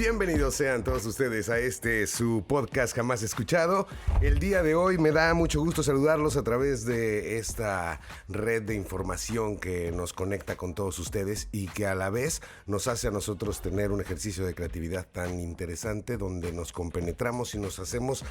Bienvenidos sean todos ustedes a su podcast jamás escuchado. El día de hoy me da mucho gusto saludarlos a través de esta red de información que nos conecta con todos ustedes y que a la vez nos hace a nosotros tener un ejercicio de creatividad tan interesante donde nos compenetramos y nos hacemos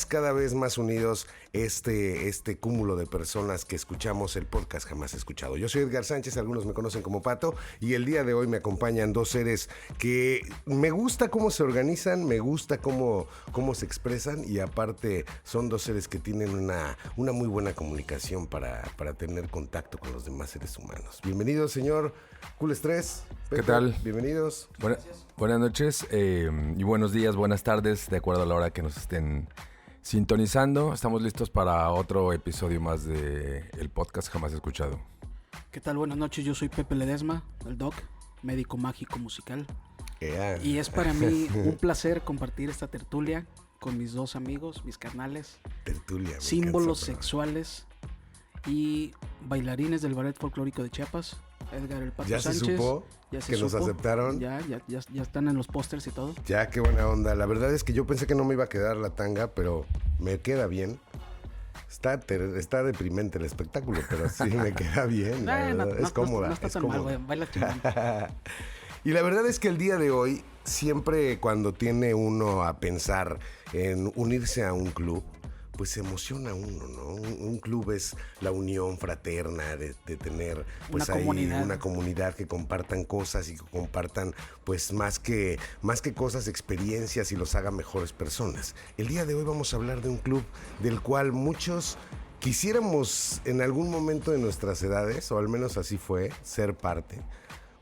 cada vez más unidos este cúmulo de personas que escuchamos el podcast jamás escuchado. Yo soy Edgar Sánchez, algunos me conocen como Pato, y el día de hoy me acompañan dos seres que me gusta cómo se organizan, me gusta cómo se expresan, y aparte son dos seres que tienen una muy buena comunicación para tener contacto con los demás seres humanos. Bienvenido, señor Cool Stress. ¿Qué tal? Bienvenidos. Buenas noches y buenos días, buenas tardes, de acuerdo a la hora que nos estén sintonizando. Estamos listos para otro episodio más de el podcast jamás escuchado. ¿Qué tal? Buenas noches, yo soy Pepe Ledesma, el Doc, médico mágico musical. Y es para mí un placer compartir esta tertulia con mis dos amigos, mis carnales. Tertulia. Símbolos sexuales y bailarines del Ballet Folclórico de Chiapas. Edgar el Pato Sánchez. Ya se supo que nos aceptaron. Ya están en los pósters y todo. Ya, qué buena onda. La verdad es que yo pensé que no me iba a quedar la tanga, pero me queda bien. Está deprimente el espectáculo, pero sí me queda bien. Es cómoda. No está tan mal, güey. Baila chingón. Y la verdad es que el día de hoy, siempre cuando tiene uno a pensar en unirse a un club, pues se emociona uno, ¿no? Un club es la unión fraterna de tener pues una comunidad que compartan cosas y que compartan pues más que cosas, experiencias, y los haga mejores personas. El día de hoy vamos a hablar de un club del cual muchos quisiéramos en algún momento de nuestras edades, o al menos así fue, ser parte.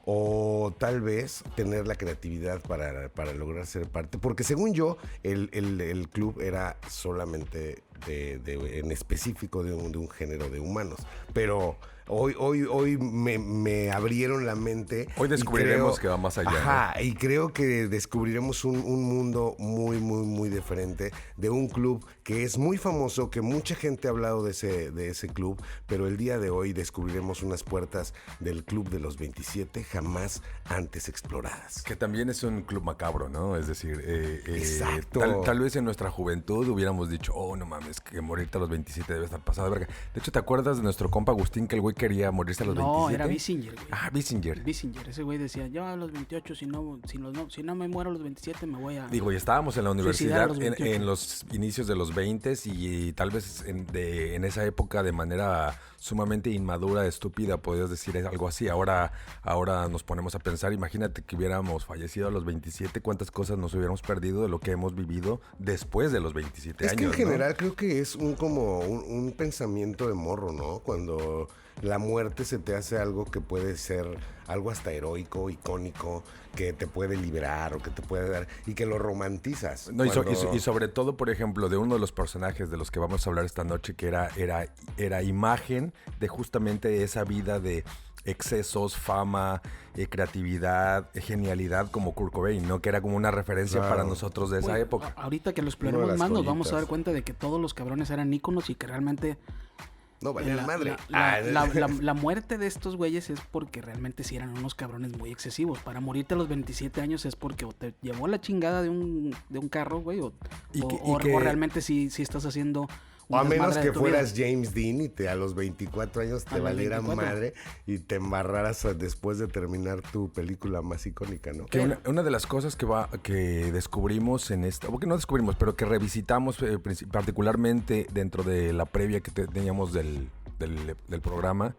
O tal vez tener la creatividad para lograr ser parte. Porque según yo, el club era solamente en específico de un género de humanos. Pero hoy me abrieron la mente. Hoy descubriremos que va más allá. Ajá, ¿no? Y creo que descubriremos un mundo muy, muy, muy diferente de un club que es muy famoso, que mucha gente ha hablado de ese club, pero el día de hoy descubriremos unas puertas del Club de los 27 jamás antes exploradas. Que también es un club macabro, ¿no? Es decir, exacto. Tal vez en nuestra juventud hubiéramos dicho, oh, no mames, que morirte a los 27 debe estar pasado de verga. De hecho, ¿te acuerdas de nuestro compa Agustín, que el güey quería morirse a los 27? No, era Bissinger, güey. Ah, Bissinger. Ese güey decía, yo a los 28, si no me muero a los 27, me voy a... Digo, y estábamos en la universidad en los inicios de los 20 y tal vez en esa época de manera sumamente inmadura, estúpida, podrías decir algo así. Ahora nos ponemos a pensar, imagínate que hubiéramos fallecido a los 27, cuántas cosas nos hubiéramos perdido de lo que hemos vivido después de los 27 años. Es que en general creo que es un pensamiento de morro, ¿no? Cuando la muerte se te hace algo que puede ser algo hasta heroico, icónico, que te puede liberar o que te puede dar, y que lo romantizas. No, y sobre todo, por ejemplo, de uno de los personajes de los que vamos a hablar esta noche, que era imagen de justamente esa vida de excesos, fama, creatividad, genialidad, como Kurt Cobain, ¿no? Que era como una referencia para nosotros de esa época. Ahorita que lo exploremos más, nos vamos a dar cuenta de que todos los cabrones eran íconos y que realmente... No, vale la madre. La muerte de estos güeyes es porque realmente sí eran unos cabrones muy excesivos. Para morirte a los 27 años es porque o te llevó la chingada de un carro, güey, o realmente sí estás haciendo... O a menos que fueras James Dean y a los 24 años te valiera madre y te embarraras después de terminar tu película más icónica, ¿no? Que una de las cosas que descubrimos en esta, o que no descubrimos, pero que revisitamos particularmente dentro de la previa que teníamos del programa,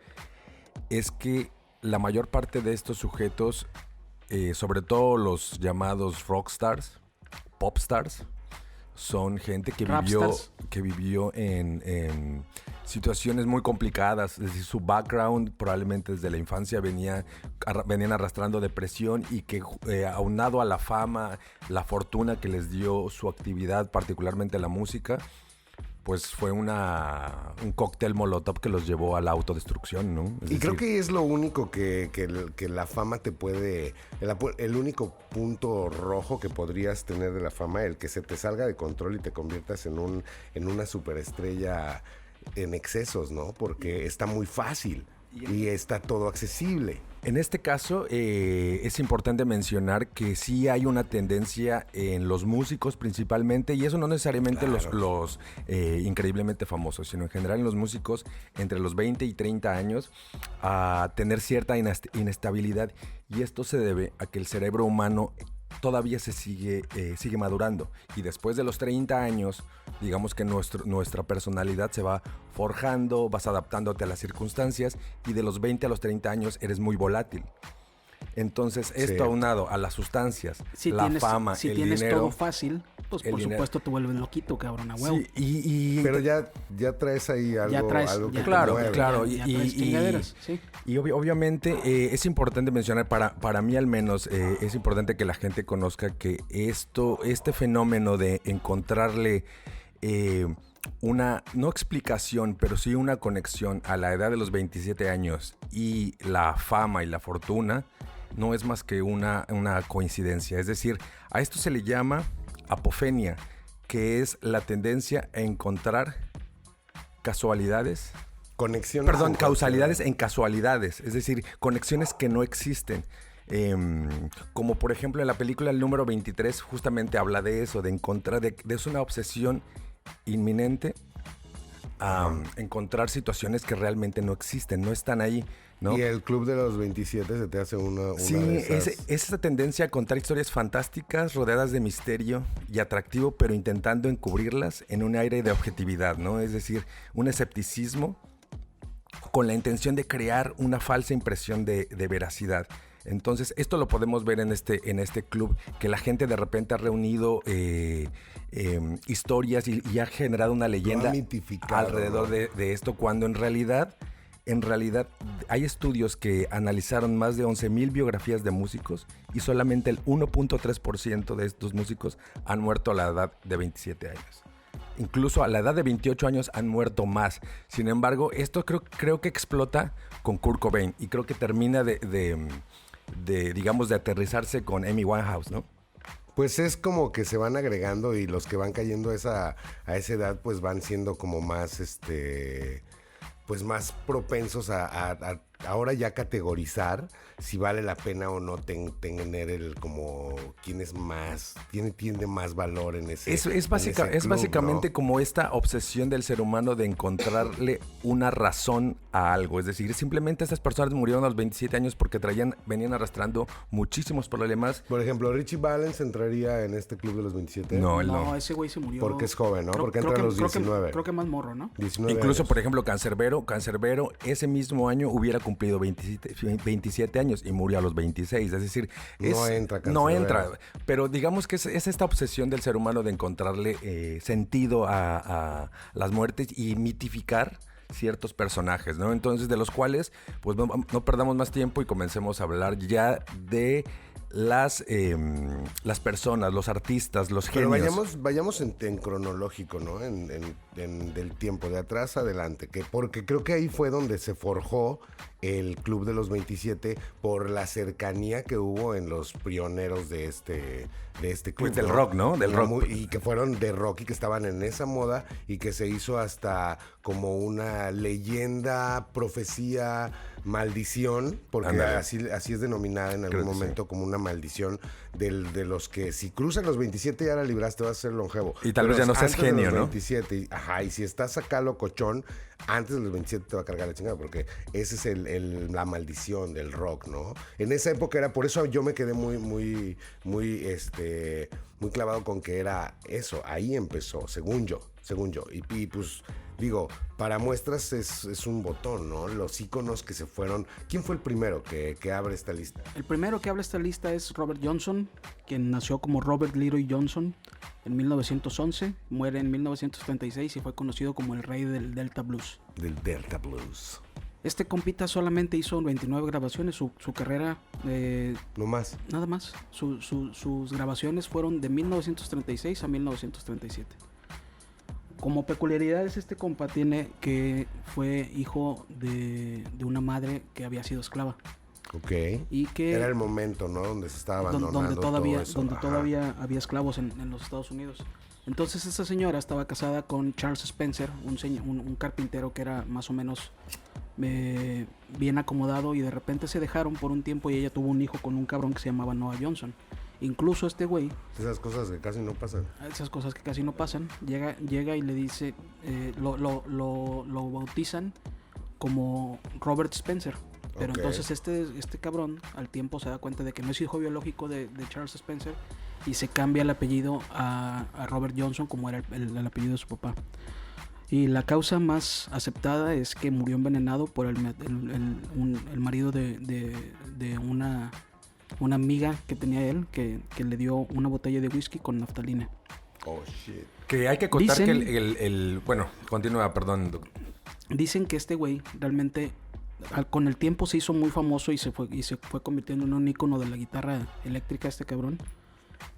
es que la mayor parte de estos sujetos, sobre todo los llamados rockstars, popstars, son gente que vivió en situaciones muy complicadas. Es decir, su background probablemente desde la infancia venían arrastrando depresión, y que aunado a la fama, la fortuna que les dio su actividad, particularmente la música, pues fue un cóctel molotov que los llevó a la autodestrucción, ¿no? Creo que es lo único que la fama te puede... El único punto rojo que podrías tener de la fama, el que se te salga de control y te conviertas en una superestrella en excesos, ¿no? Porque está muy fácil y está todo accesible. En este caso, es importante mencionar que sí hay una tendencia en los músicos principalmente, y eso no necesariamente los increíblemente famosos, sino en general en los músicos entre los 20 y 30 años, a tener cierta inestabilidad. Y esto se debe a que el cerebro humano todavía sigue madurando, y después de los 30 años, digamos que nuestra personalidad se va forjando, vas adaptándote a las circunstancias, y de los 20 a los 30 años eres muy volátil. Entonces, esto aunado a las sustancias, fama, el dinero... Si tienes todo fácil, pues por supuesto te vuelves loquito, cabrón, a huevo. Sí, pero ya traes ahí algo que claro. Sí. Y obviamente es importante mencionar, para mí al menos, es importante que la gente conozca que este fenómeno de encontrarle una, no explicación, pero sí una conexión a la edad de los 27 años y la fama y la fortuna, no es más que una coincidencia. Es decir, a esto se le llama apofenia, que es la tendencia a encontrar causalidades en casualidades, es decir, conexiones que no existen. Como por ejemplo en la película El número 23 justamente habla de eso, de encontrar, es una obsesión inminente a encontrar situaciones que realmente no existen, no están ahí, ¿no? Y el Club de los 27 se te hace una sí, de esas... es esa tendencia a contar historias fantásticas, rodeadas de misterio y atractivo, pero intentando encubrirlas en un aire de objetividad, ¿no? Es decir, un escepticismo con la intención de crear una falsa impresión de veracidad. Entonces, esto lo podemos ver en este club, que la gente de repente ha reunido historias y ha generado una leyenda alrededor de esto, cuando en realidad hay estudios que analizaron más de 11,000 biografías de músicos, y solamente el 1.3% de estos músicos han muerto a la edad de 27 años. Incluso a la edad de 28 años han muerto más. Sin embargo, esto creo que explota con Kurt Cobain, y creo que termina de aterrizarse con Amy Winehouse, ¿no? Pues es como que se van agregando, y los que van cayendo a esa edad pues van siendo como más pues más propensos a ahora ya categorizar si vale la pena o no tener el como quién es más, tiene más valor en ese es básicamente, ¿no? Como esta obsesión del ser humano de encontrarle una razón a algo. Es decir, simplemente estas personas murieron a los 27 años porque venían arrastrando muchísimos problemas. Por ejemplo, Richie Valens entraría en este club de los 27. No, él no. Ese güey se murió. Porque es joven, ¿no? Porque entra a los 19. Creo que más morro, ¿no? 19 Incluso, años. por ejemplo, Cancerbero ese mismo año hubiera cumplido 27 años y murió a los 26. Es decir, no entra. Pero digamos que es esta obsesión del ser humano de encontrarle sentido a las muertes y mitificar ciertos personajes, ¿no? Entonces, de los cuales, pues no perdamos más tiempo y comencemos a hablar ya de las personas, los artistas, los genios. Pero vayamos en cronológico, ¿no? En del tiempo, de atrás adelante, porque creo que ahí fue donde se forjó el Club de los 27 por la cercanía que hubo en los pioneros de este club. Pues del rock, ¿no? Del rock. Y que fueron de rock y que estaban en esa moda, y que se hizo hasta como una leyenda, profecía, maldición, porque así es denominada en algún momento, como una maldición de los que si cruzan los 27 ya la libraste, vas a ser longevo. Y tal vez ya no seas genio, ¿no? 27, y si estás acá locochón, antes de los 27 te va a cargar la chingada, porque esa es la maldición del rock, ¿no? En esa época era, por eso yo me quedé muy clavado con que era eso, ahí empezó, según yo. Y pues digo, para muestras es un botón, ¿no? Los íconos que se fueron. ¿Quién fue el primero que abre esta lista? El primero que abre esta lista es Robert Johnson, quien nació como Robert Leroy Johnson en 1911, muere en 1936 y fue conocido como el rey del Delta Blues. Del Delta Blues. Este compita solamente hizo 29 grabaciones, su carrera... no más. Nada más. Sus grabaciones fueron de 1936 a 1937. Como peculiaridades, este compa tiene que fue hijo de una madre que había sido esclava. Ok. Y que era el momento, ¿no? Donde se estaba abandonando donde todavía todo había esclavos en los Estados Unidos. Entonces esta señora estaba casada con Charles Spencer, un carpintero que era más o menos bien acomodado, y de repente se dejaron por un tiempo y ella tuvo un hijo con un cabrón que se llamaba Noah Johnson. Incluso este güey... Esas cosas que casi no pasan. Llega y le dice... lo bautizan como Robert Spencer. Pero entonces este cabrón al tiempo se da cuenta de que no es hijo biológico de Charles Spencer y se cambia el apellido a Robert Johnson, como era el apellido de su papá. Y la causa más aceptada es que murió envenenado por el marido de una amiga que tenía él, que le dio una botella de whisky con naftalina. Oh, shit. Que hay que contar que bueno, continúa, perdón. Dicen que este güey realmente con el tiempo se hizo muy famoso y se fue convirtiendo en un ícono de la guitarra eléctrica, este cabrón.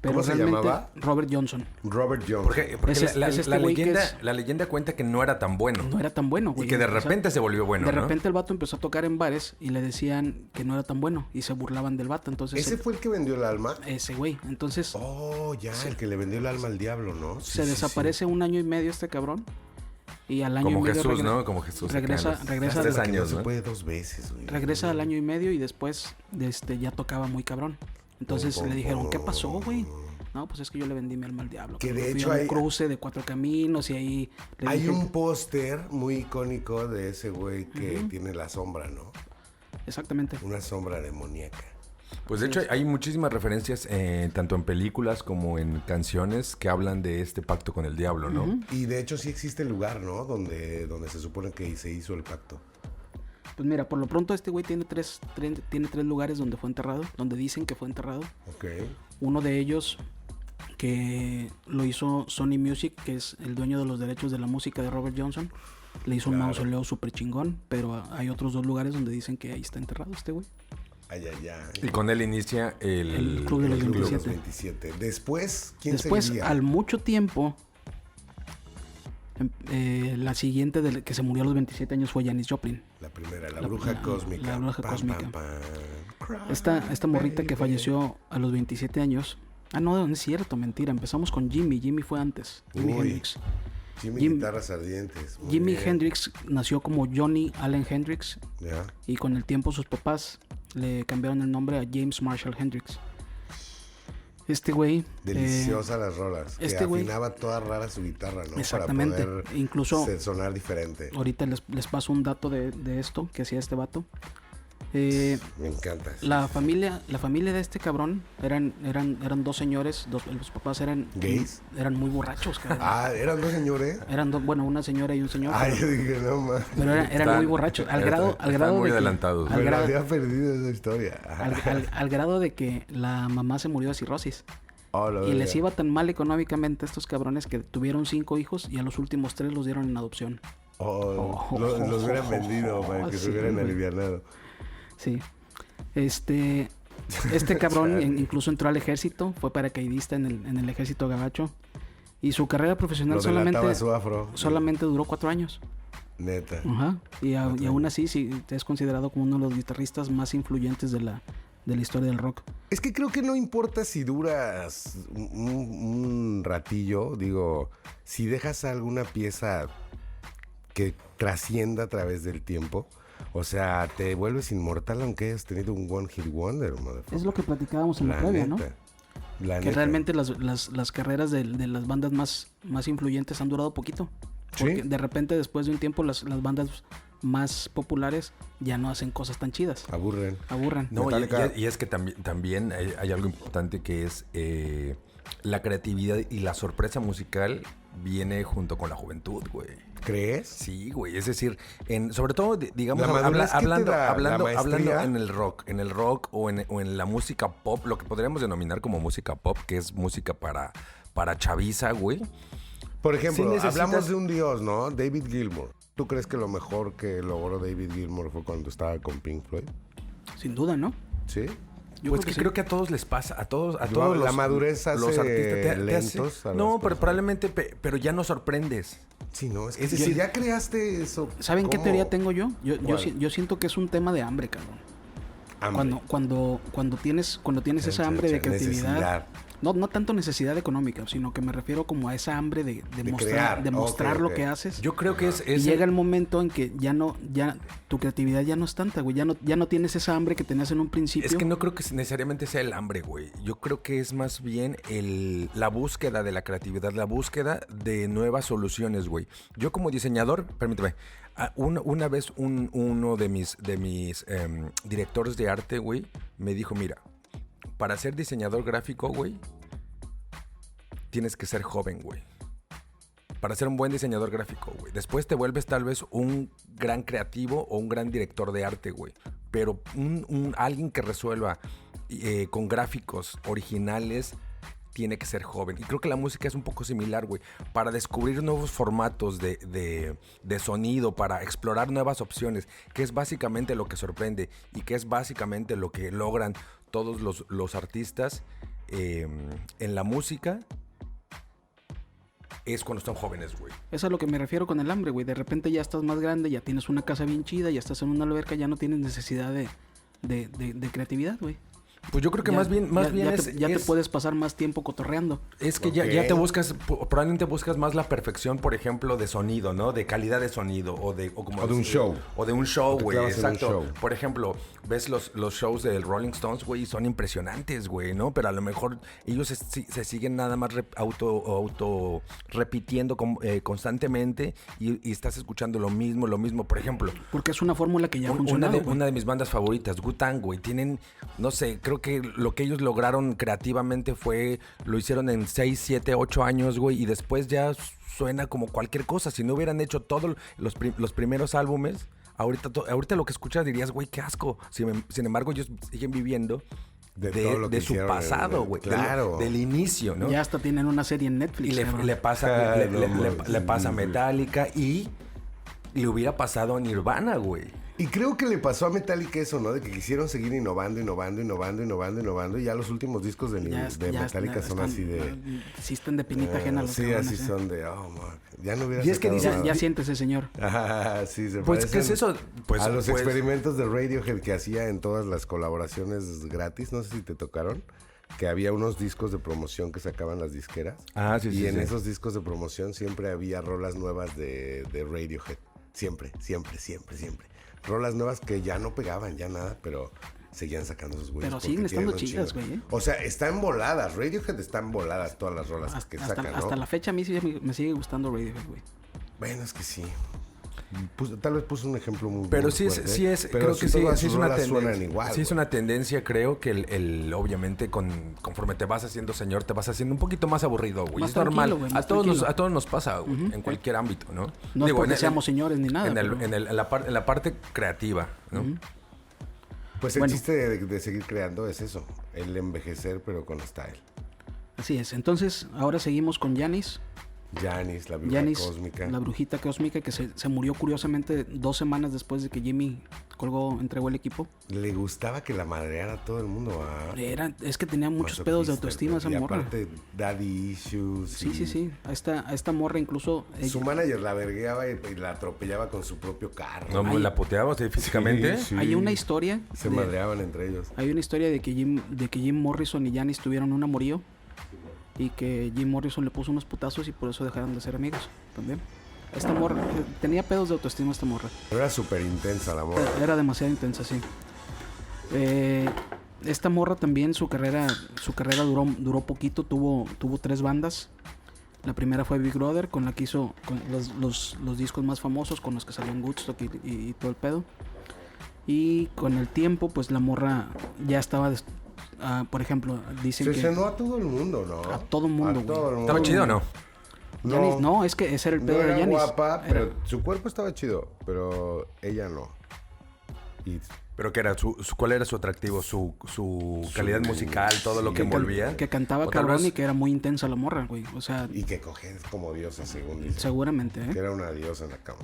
Pero ¿cómo se llamaba? Robert Johnson. Robert Johnson. Porque la leyenda cuenta que no era tan bueno. No era tan bueno, güey. Y que de repente se volvió bueno, De repente el vato empezó a tocar en bares y le decían que no era tan bueno y se burlaban del vato. Entonces ¿ese fue el que vendió el alma? Ese güey. Entonces... Oh, ya, el que le vendió el alma al diablo, ¿no? Se desaparece un año y medio este cabrón. Y al año como y medio Jesús, ¿no? Como Jesús. Regresa 3 años, ¿no? Se puede 2 veces, güey. Regresa al año y medio y después ya tocaba muy cabrón. Entonces le dijeron, ¿qué pasó, güey? No, pues es que yo le vendí mi alma al diablo. Que de hecho hay un cruce de 4 caminos y ahí... Hay un póster muy icónico de ese güey que tiene la sombra, ¿no? Exactamente. Una sombra demoníaca. Pues de hecho hay muchísimas referencias tanto en películas como en canciones que hablan de este pacto con el diablo, ¿no? Y de hecho sí existe el lugar, ¿no? Donde se supone que se hizo el pacto. Pues mira, por lo pronto este güey tiene tres lugares donde fue enterrado, donde dicen que fue enterrado. Ok. Uno de ellos que lo hizo Sony Music, que es el dueño de los derechos de la música de Robert Johnson. Le hizo un mausoleo súper chingón, pero hay otros 2 lugares donde dicen que ahí está enterrado este güey. Ay, ay, ay. Y con él inicia el Club de los 27. Después, ¿quién Después, seguiría? al mucho tiempo, la siguiente que se murió a los 27 años fue Janis Joplin. La primera, la bruja cósmica. La bruja cósmica. Esta morrita que falleció a los 27 años. Ah, no es cierto, mentira. Empezamos con Jimi. Jimi fue antes. Jimi Hendrix. Jimi Guitarras Ardientes. Jimi Hendrix nació como Johnny Allen Hendrix. Yeah. Y con el tiempo sus papás le cambiaron el nombre a James Marshall Hendrix. Este güey... Deliciosa las rolas. Este que güey... afinaba toda rara su guitarra, ¿no? Exactamente. Para poder incluso sonar diferente. Ahorita les paso un dato de esto que hacía este vato. Me encanta. La familia de este cabrón eran 2 señores, los papás eran... ¿Gays? Eran muy borrachos, cabrón. Ah, ¿eran 2 señores? Bueno, una señora y un señor. Ah, yo dije, no, man. Pero eran muy borrachos, al grado muy de adelantados. Pero había perdido esa historia. Al grado de que la mamá se murió de cirrosis. Oh, y les iba tan mal económicamente a estos cabrones que tuvieron 5 hijos y a los últimos 3 los dieron en adopción. Los hubieran vendido para que se hubieran alivianado. Sí. Este cabrón incluso entró al ejército, fue paracaidista en el ejército gabacho. Y su carrera profesional solamente duró 4 años. Neta. Ajá. Y aún así sí es considerado como uno de los guitarristas más influyentes de la historia del rock. Es que creo que no importa si duras un ratillo, digo, si dejas alguna pieza que trascienda a través del tiempo, o sea, te vuelves inmortal aunque hayas tenido un one hit wonder, motherfucker. Es lo que platicábamos en la previa, ¿no? Que realmente las carreras de las bandas más influyentes han durado poquito. Porque de repente después de un tiempo las bandas más populares ya no hacen cosas tan chidas. Aburren. No, y es que también hay algo importante que es la creatividad y la sorpresa musical viene junto con la juventud, güey. ¿Crees? Sí, güey. Es decir, sobre todo, digamos, hablando en el rock o en la música pop, lo que podríamos denominar como música pop, que es música para chaviza, güey. Por ejemplo, hablamos de un dios, ¿no? David Gilmour. ¿Tú crees que lo mejor que logró David Gilmour fue cuando estaba con Pink Floyd? Sin duda, ¿no? Sí. Pues creo que a todos les pasa, a todos la madurez hace los artistas lentos. No, pero probablemente, pero ya no sorprendes. Sí, no, es decir, ya creaste eso. ¿Saben qué teoría tengo yo? Yo siento que es un tema de hambre, cabrón. Hambre. Cuando tienes esa hambre de creatividad, No tanto necesidad económica, sino que me refiero como a esa hambre de mostrar lo que haces. Yo creo que y llega el momento en que ya tu creatividad ya no es tanta, güey. Ya no tienes esa hambre que tenías en un principio. Es que no creo que necesariamente sea el hambre, güey. Yo creo que es más bien la búsqueda de la creatividad, la búsqueda de nuevas soluciones, güey. Yo como diseñador, permíteme, una vez uno de mis directores de arte, güey, me dijo, mira, para ser diseñador gráfico, güey, tienes que ser joven, güey. Para ser un buen diseñador gráfico, güey. Después te vuelves tal vez un gran creativo o un gran director de arte, güey. Pero alguien que resuelva con gráficos originales tiene que ser joven. Y creo que la música es un poco similar, güey. Para descubrir nuevos formatos de sonido, para explorar nuevas opciones, que es básicamente lo que sorprende y que es básicamente lo que logran todos los artistas en la música, es cuando están jóvenes, güey. Eso es a lo que me refiero con el hambre, güey. De repente ya estás más grande, ya tienes una casa bien chida, ya estás en una alberca, ya no tienes necesidad de creatividad, güey. Pues yo creo que más bien te puedes pasar más tiempo cotorreando. Es que ya te buscas, probablemente buscas más la perfección, por ejemplo, de sonido, ¿no? De calidad de sonido o de un show. O de un show, güey, exacto. Por ejemplo, ves los shows del Rolling Stones, güey, y son impresionantes, güey, ¿no? Pero a lo mejor ellos se siguen nada más auto repitiendo constantemente y estás escuchando lo mismo, por ejemplo. Porque es una fórmula que ya funciona. Una de mis bandas favoritas, Wu-Tang, güey, tienen, no sé, creo que lo que ellos lograron creativamente lo hicieron en 6, 7, 8 años, güey, y después ya suena como cualquier cosa. Si no hubieran hecho todos los primeros álbumes, ahorita lo que escuchas dirías, güey, qué asco. Sin embargo, ellos siguen viviendo de su pasado, güey. Claro. Del inicio, ¿no? Ya hasta tienen una serie en Netflix. Y le pasa a Metallica y le hubiera pasado a Nirvana, güey. Y creo que le pasó a Metallica eso, ¿no? De que quisieron seguir innovando. Y ya los últimos discos de Metallica son así de... Sí están de pinita ajena los sí, así son de... Oh, man. Ya no hubiera... Y es que dices... Ya siéntese, señor. Sí, se pues, ¿qué es eso? Pues, a los experimentos de Radiohead que hacía en todas las colaboraciones gratis. No sé si te tocaron. Que había unos discos de promoción que sacaban las disqueras. Y en esos discos de promoción siempre había rolas nuevas de Radiohead. Siempre. Rolas nuevas que ya no pegaban, ya nada, pero seguían sacando sus güeyes. Pero siguen estando chidas, güey. O sea, están voladas. Radiohead están voladas todas las rolas que sacan, ¿no? Hasta la fecha a mí sí me sigue gustando Radiohead, güey. Bueno, es que sí. Tal vez puse un ejemplo muy pero muy sí fuerte, es pero creo que sí es una tendencia igual, sí es una tendencia, creo que obviamente conforme te vas haciendo señor te vas haciendo un poquito más aburrido, güey. Es normal, güey, a todos nos pasa, güey, en cualquier ámbito, ¿no? No digo, es porque seamos señores ni nada. En la parte creativa, ¿no? Pues el chiste de seguir creando es eso, el envejecer pero con style. Así es. Entonces, ahora seguimos con Janis, la bruja cósmica. La brujita cósmica que se murió curiosamente 2 semanas después de que Jimmy entregó el equipo. Le gustaba que la madreara a todo el mundo. Es que tenía muchos pedos de autoestima esa morra. Aparte, daddy issues. Sí. A esta morra incluso... Su manager la vergueaba y la atropellaba con su propio carro. ¿No la puteaba físicamente? Sí. Hay una historia... Se madreaban entre ellos. Hay una historia de que Jim Morrison y Janis tuvieron un amorío. Y que Jim Morrison le puso unos putazos y por eso dejaron de ser amigos también. Esta morra tenía pedos de autoestima, esta morra. Pero era súper intensa la morra. Era demasiado intensa, sí. Esta morra también, su carrera duró poquito. Tuvo 3 bandas. La primera fue Big Brother, con la que hizo los discos más famosos, con los que salió en Woodstock y todo el pedo. Y con el tiempo, pues la morra ya estaba... por ejemplo, dicen que... Se cenó a todo el mundo, ¿no? A todo el mundo, güey. ¿Estaba chido o no? No, es que ese era el pedo de Janis. Era guapa, pero su cuerpo estaba chido, pero ella no. ¿Pero qué era? ¿Cuál era su atractivo? ¿Su calidad musical? ¿Todo lo que envolvía? Que cantaba cabrón y que era muy intensa la morra, güey. O sea... Y que cogía como diosa, según dicen. Seguramente, ¿eh? Que era una diosa en la cama.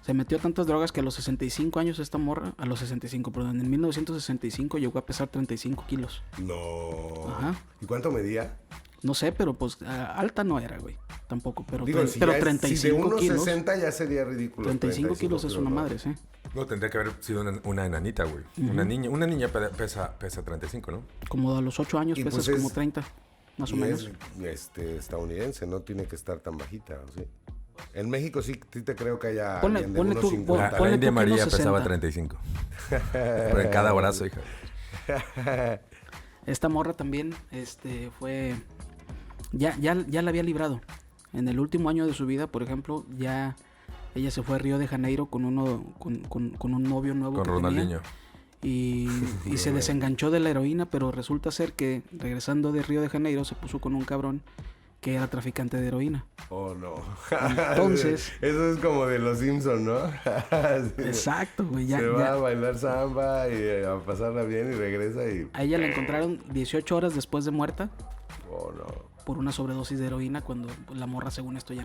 Se metió tantas drogas que a los 65 años esta morra... en 1965 llegó a pesar 35 kilos. No. Ajá. ¿Y cuánto medía? No sé, pero pues alta no era, güey. Tampoco, pero, Digo, pero 35 si de 1.60 kilos. ya sería ridículo. 35 kilos es una madre, sí. No, tendría que haber sido una enanita, güey. Uh-huh. Una niña pesa 35, ¿no? Como a los 8 años pesas pues como 30, más o menos. Es estadounidense, no tiene que estar tan bajita, ¿sí? En México sí te creo que haya... Ponle tú, 50. La India María pesaba 35. Pero en cada brazo, hija. Esta morra también, fue... Ya la había librado. En el último año de su vida, por ejemplo, ya... Ella se fue a Río de Janeiro con un novio nuevo. Con Ronaldinho. Y se desenganchó de la heroína, pero resulta ser que regresando de Río de Janeiro se puso con un cabrón que era traficante de heroína. Oh, no. Entonces... Eso es como de los Simpsons, ¿no? Exacto, güey. Se va a bailar samba y a pasarla bien y regresa y... A ella la encontraron 18 horas después de muerta. Oh, no. Por una sobredosis de heroína cuando la morra, según esto, ya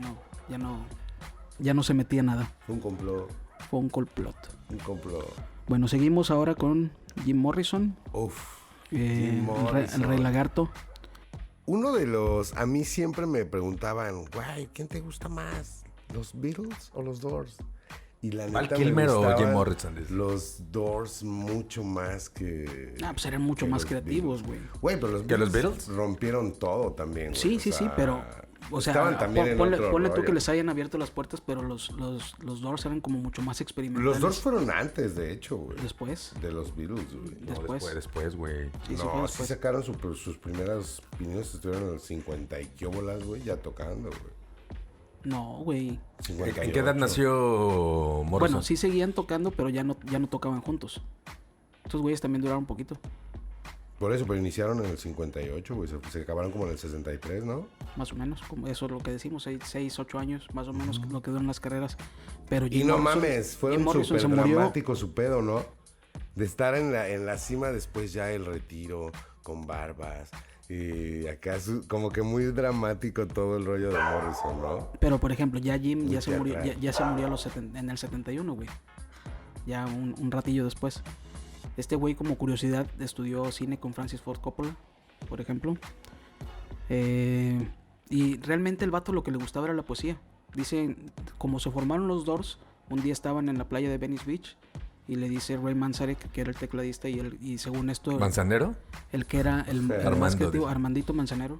no se metía nada. Fue un complot. Fue un complot. Un complot. Bueno, seguimos ahora con Jim Morrison. Jim Morrison. El Rey Lagarto. Uno de los... A mí siempre me preguntaban, güey, ¿quién te gusta más? ¿Los Beatles o los Doors? Y la neta Kilmer o Jim Morrison. Los Doors mucho más que... Pues eran mucho más creativos, güey. Güey, pero los Beatles rompieron todo también, güey. Sí, pero... O sea, ponle tú que les hayan abierto las puertas, pero los Doors eran como mucho más experimentales. Los Doors fueron antes, de hecho, güey. ¿Después? De los Beatles, güey. Después, güey. Sí sacaron sus primeras opiniones, estuvieron en los 50 y qué bolas, güey, ya tocando, güey. No, güey. ¿En qué edad nació Morrison? Bueno, sí seguían tocando, pero ya no tocaban juntos. Estos güeyes también duraron un poquito. Por eso, pero iniciaron en el 58, güey. Se acabaron como en el 63, ¿no? Más o menos, como eso es lo que decimos, 6, 8 años, más o menos, lo que duran las carreras. Pero y no mames, fue un súper dramático su pedo, ¿no? De estar en la cima, después ya el retiro, con barbas. Y acá como que muy dramático todo el rollo de Morrison, ¿no? Pero, por ejemplo, ya Jim ya se murió en el 71, güey. Ya un ratillo después. Este güey, como curiosidad, estudió cine con Francis Ford Coppola, por ejemplo. Y realmente el vato lo que le gustaba era la poesía. Dice, como se formaron los Doors, un día estaban en la playa de Venice Beach y le dice Ray Manzarek, que era el tecladista, y según esto... ¿Manzanero? El que era el más creativo, Armandito Manzanero.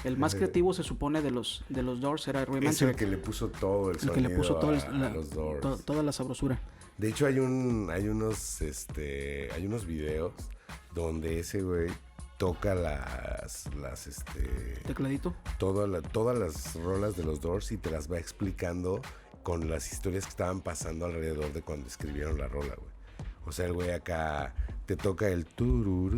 El más creativo se supone de los Doors era Ray Manzarek. Es el que le puso todo el sonido, que le puso todo a los Doors. Toda la sabrosura. De hecho hay unos videos donde ese güey toca las tecladito. Todas las rolas de los Doors y te las va explicando con las historias que estaban pasando alrededor de cuando escribieron la rola, güey. O sea, el güey acá te toca el tururu,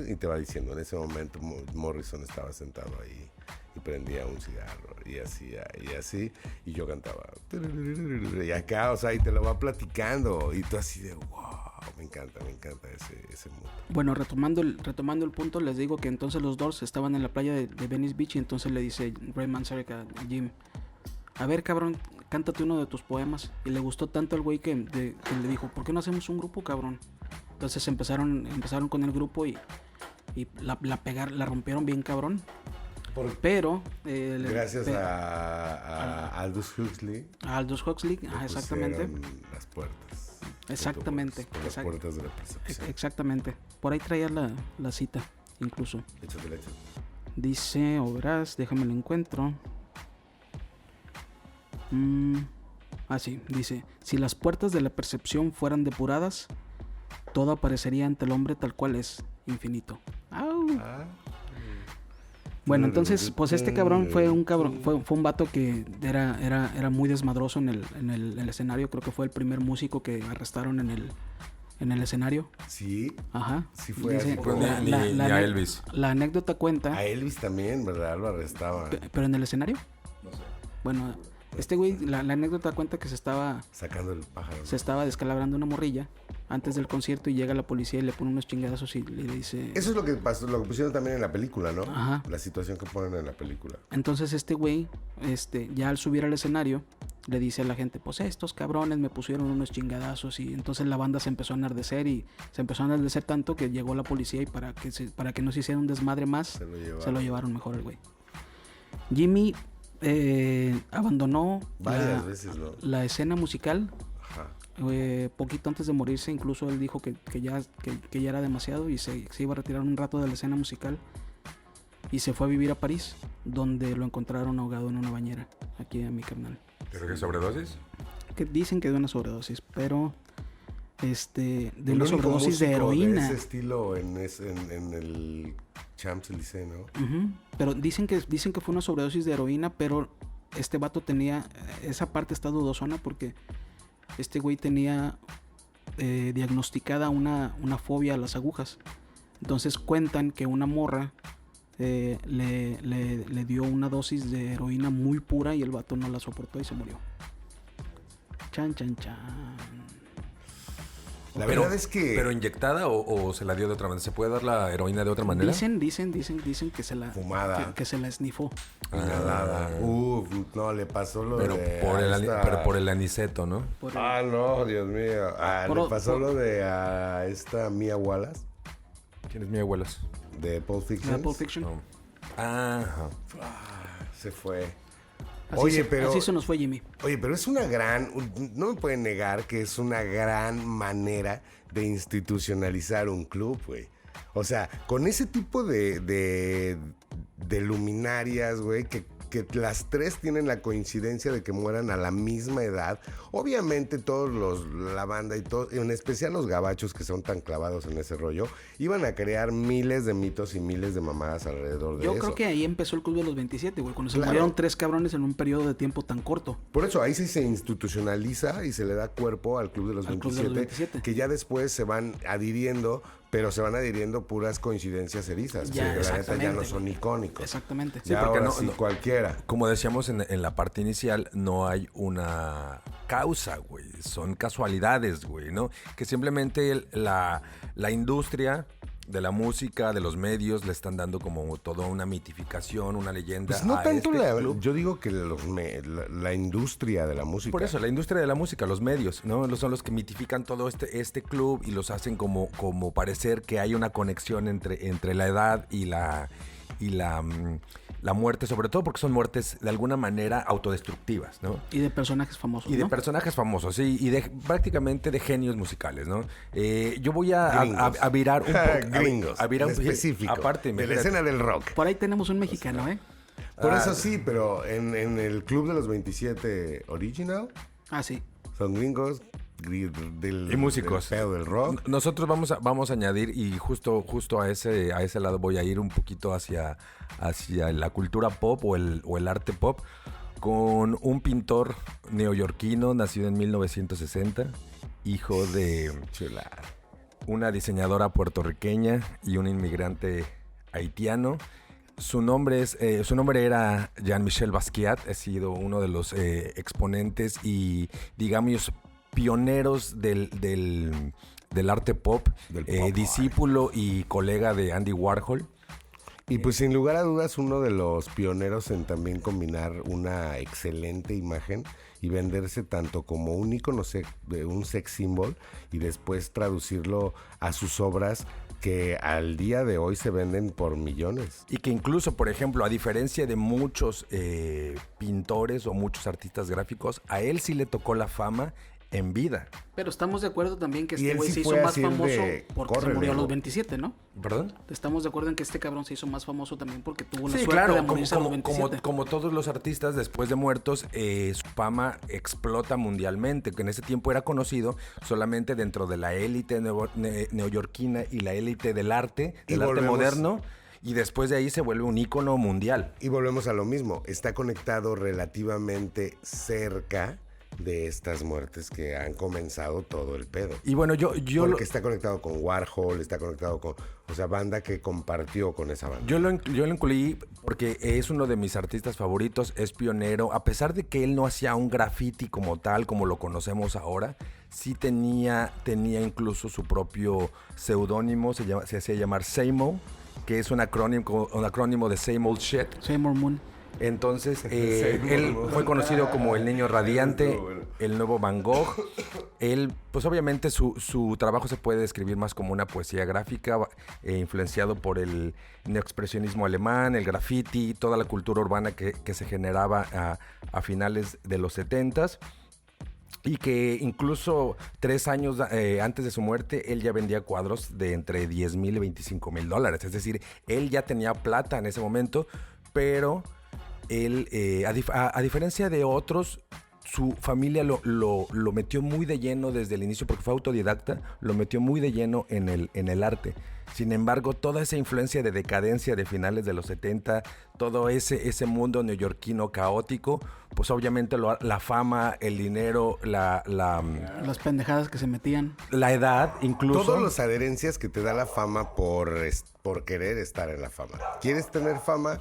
y te va diciendo, en ese momento Morrison estaba sentado ahí y prendía un cigarro y así, y yo cantaba y acá, o sea, y te lo va platicando y tú así de wow, me encanta ese mood. Bueno, retomando el punto, les digo que entonces los Doors estaban en la playa de Venice Beach y entonces le dice Ray Manzarek a Jim, a ver, cabrón, cántate uno de tus poemas. Y le gustó tanto al güey que le dijo, ¿por qué no hacemos un grupo, cabrón? Entonces empezaron con el grupo y la rompieron bien, cabrón. Pero gracias a Aldous Huxley. A Aldous Huxley, exactamente. Las puertas. Exactamente. Las puertas de la percepción. Exactamente. Por ahí traía la cita, incluso. Échate. Dice, o verás, déjame lo encuentro. Sí, dice, si las puertas de la percepción fueran depuradas, todo aparecería ante el hombre tal cual es, infinito. Bueno, entonces, pues este cabrón fue un vato que era muy desmadroso en el escenario. Creo que fue el primer músico que arrestaron en el escenario. Sí. Ajá. Sí fue dice, así. Ni a Elvis. La anécdota cuenta. A Elvis también, ¿verdad? Lo arrestaban. ¿Pero en el escenario? No sé. Bueno, este güey, la anécdota cuenta que se estaba sacando el pájaro. Se estaba descalabrando una morrilla antes del concierto y llega la policía y le pone unos chingadazos y le dice... Eso es lo que pasó, lo que pusieron también en la película, ¿no? Ajá. La situación que ponen en la película. Entonces este güey, ya al subir al escenario, le dice a la gente, pues estos cabrones me pusieron unos chingadazos, y entonces la banda se empezó a enardecer y se empezó a enardecer tanto que llegó la policía y para que no se hiciera un desmadre más, se lo llevaron mejor el güey. Jimmy abandonó varias veces, ¿no? la escena musical. Ajá. poquito antes de morirse, incluso él dijo que ya era demasiado y se iba a retirar un rato de la escena musical. Y se fue a vivir a París, donde lo encontraron ahogado en una bañera, aquí a mi carnal. ¿Pero qué sobredosis? Que dicen que de una sobredosis, pero de una sobredosis de heroína. De ese estilo en el Champs-Élysées, ¿no? Uh-huh. Pero dicen que fue una sobredosis de heroína, pero este vato tenía, esa parte está dudosona porque este güey tenía diagnosticada una fobia a las agujas. Entonces cuentan que una morra le dio una dosis de heroína muy pura y el vato no la soportó y se murió. Chan, chan, chan. La verdad es que... ¿Pero inyectada o se la dio de otra manera? ¿Se puede dar la heroína de otra manera? Dicen que se la... Fumada. Que se la esnifó. Inhalada. No, le pasó lo pero de... Pero por el aniceto, ¿no? No, Dios mío. Le pasó lo de a esta Mia Wallace. ¿Quién es Mia Wallace? De Pulp Fiction. ¿De Pulp Fiction? No. Ajá. Se fue. Así se nos fue Jimmy. Oye, pero es una gran... No me pueden negar que es una gran manera de institucionalizar un club, güey. O sea, con ese tipo de luminarias, güey, que las tres tienen la coincidencia de que mueran a la misma edad. Obviamente todos la banda y todos, en especial los gabachos que son tan clavados en ese rollo, iban a crear miles de mitos y miles de mamadas alrededor de eso. Yo creo que ahí empezó el Club de los 27, güey, cuando se murieron 3 cabrones en un periodo de tiempo tan corto. Por eso ahí sí se institucionaliza y se le da cuerpo al Club de los 27, que ya después se van adhiriendo, pero se van adhiriendo puras coincidencias erizas, que la neta ya no son icónicos. Exactamente. Sí, porque no cualquiera. Como decíamos en la parte inicial, no hay una causa, güey. Son casualidades, güey, ¿no? Que simplemente la industria de la música, de los medios, le están dando como toda una mitificación, una leyenda. Pues no a tanto club. yo digo que la industria de la música. Por eso, la industria de la música, los medios, ¿no? Son los que mitifican todo este club y los hacen como parecer que hay una conexión entre la edad y la muerte, sobre todo porque son muertes de alguna manera autodestructivas, ¿no? Y de personajes famosos, Y de personajes famosos, sí, y prácticamente de genios musicales, ¿no? Yo voy a virar un poco... Gringos, a virar específico, aparte, de la escena del rock. Por ahí tenemos un mexicano, ¿eh? Por eso sí, pero en el Club de los 27 Original... Sí. Son gringos... y músicos. Del pedo del rock. Nosotros vamos a añadir, y justo a ese lado voy a ir un poquito hacia la cultura pop o el arte pop, con un pintor neoyorquino nacido en 1960, hijo de una diseñadora puertorriqueña y un inmigrante haitiano. Su nombre era Jean-Michel Basquiat. Ha sido uno de los exponentes y, digamos, pioneros del arte pop, discípulo y colega de Andy Warhol. Y pues sin lugar a dudas uno de los pioneros en también combinar una excelente imagen y venderse tanto como un ícono de un sex symbol y después traducirlo a sus obras que al día de hoy se venden por millones. Y que incluso, por ejemplo, a diferencia de muchos pintores o muchos artistas gráficos, a él sí le tocó la fama en vida. Pero estamos de acuerdo también que este güey se hizo más famoso porque se murió a los 27, ¿no? ¿Perdón? Estamos de acuerdo en que este cabrón se hizo más famoso también porque tuvo la suerte de morirse a los 27. Como todos los artistas después de muertos, su fama explota mundialmente, que en ese tiempo era conocido solamente dentro de la élite neoyorquina y la élite del arte, arte moderno. Y después de ahí se vuelve un ícono mundial. Y volvemos a lo mismo. Está conectado relativamente cerca de estas muertes que han comenzado todo el pedo. Y bueno, yo porque está conectado con Warhol, está conectado con, banda que compartió con esa banda. Yo lo incluí porque es uno de mis artistas favoritos, es pionero, a pesar de que él no hacía un graffiti como tal, como lo conocemos ahora, sí tenía incluso su propio seudónimo, se hacía llamar Same-O, que es un acrónimo de Same Old Shit. Same Old Moon. Entonces, él fue conocido como el niño radiante, el nuevo Van Gogh. Él, pues obviamente su trabajo se puede describir más como una poesía gráfica, influenciado por el neoexpresionismo alemán, el graffiti, toda la cultura urbana que se generaba a finales de los 70s. Y que incluso 3 años antes de su muerte, él ya vendía cuadros de entre 10,000 y 25,000 dólares. Es decir, él ya tenía plata en ese momento, pero él, a diferencia de otros, su familia lo metió muy de lleno desde el inicio, porque fue autodidacta, lo metió muy de lleno en el arte. Sin embargo, toda esa influencia de decadencia de finales de los 70, todo ese mundo neoyorquino caótico, pues obviamente la fama, el dinero, las pendejadas que se metían. La edad, incluso. Todas las adherencias que te da la fama por querer estar en la fama. ¿Quieres tener fama?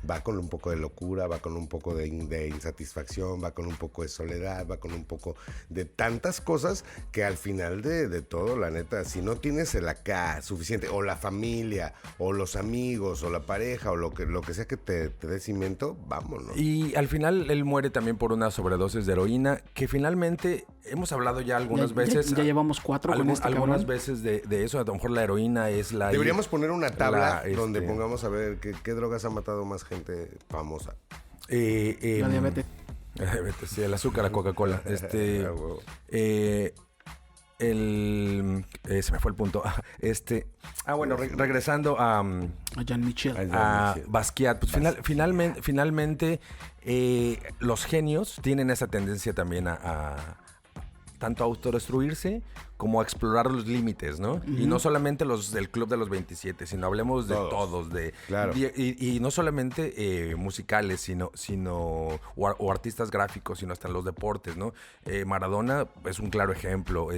Va con un poco de locura, va con un poco de insatisfacción, va con un poco de soledad, va con un poco de tantas cosas que al final de todo, la neta, si no tienes el acá suficiente, o la familia, o los amigos, o la pareja, o lo que sea que te dé cimiento, vámonos. Y al final él muere también por una sobredosis de heroína, que finalmente hemos hablado ya algunas veces. Ya llevamos 4 con este algunas cabrón. veces de eso. A lo mejor la heroína es la... Deberíamos poner una tabla donde pongamos a ver qué drogas ha matado más gente famosa. La diabetes. La diabetes, sí, el azúcar, la Coca-Cola. Se me fue el punto. Bueno, regresando a Jean-Michel. A Basquiat. Pues finalmente los genios tienen esa tendencia también a tanto a autodestruirse como a explorar los límites, ¿no? Uh-huh. Y no solamente los del Club de los 27, sino hablemos de todos. Claro. Y no solamente musicales, sino o artistas gráficos, sino hasta en los deportes, ¿no? Maradona es un claro ejemplo.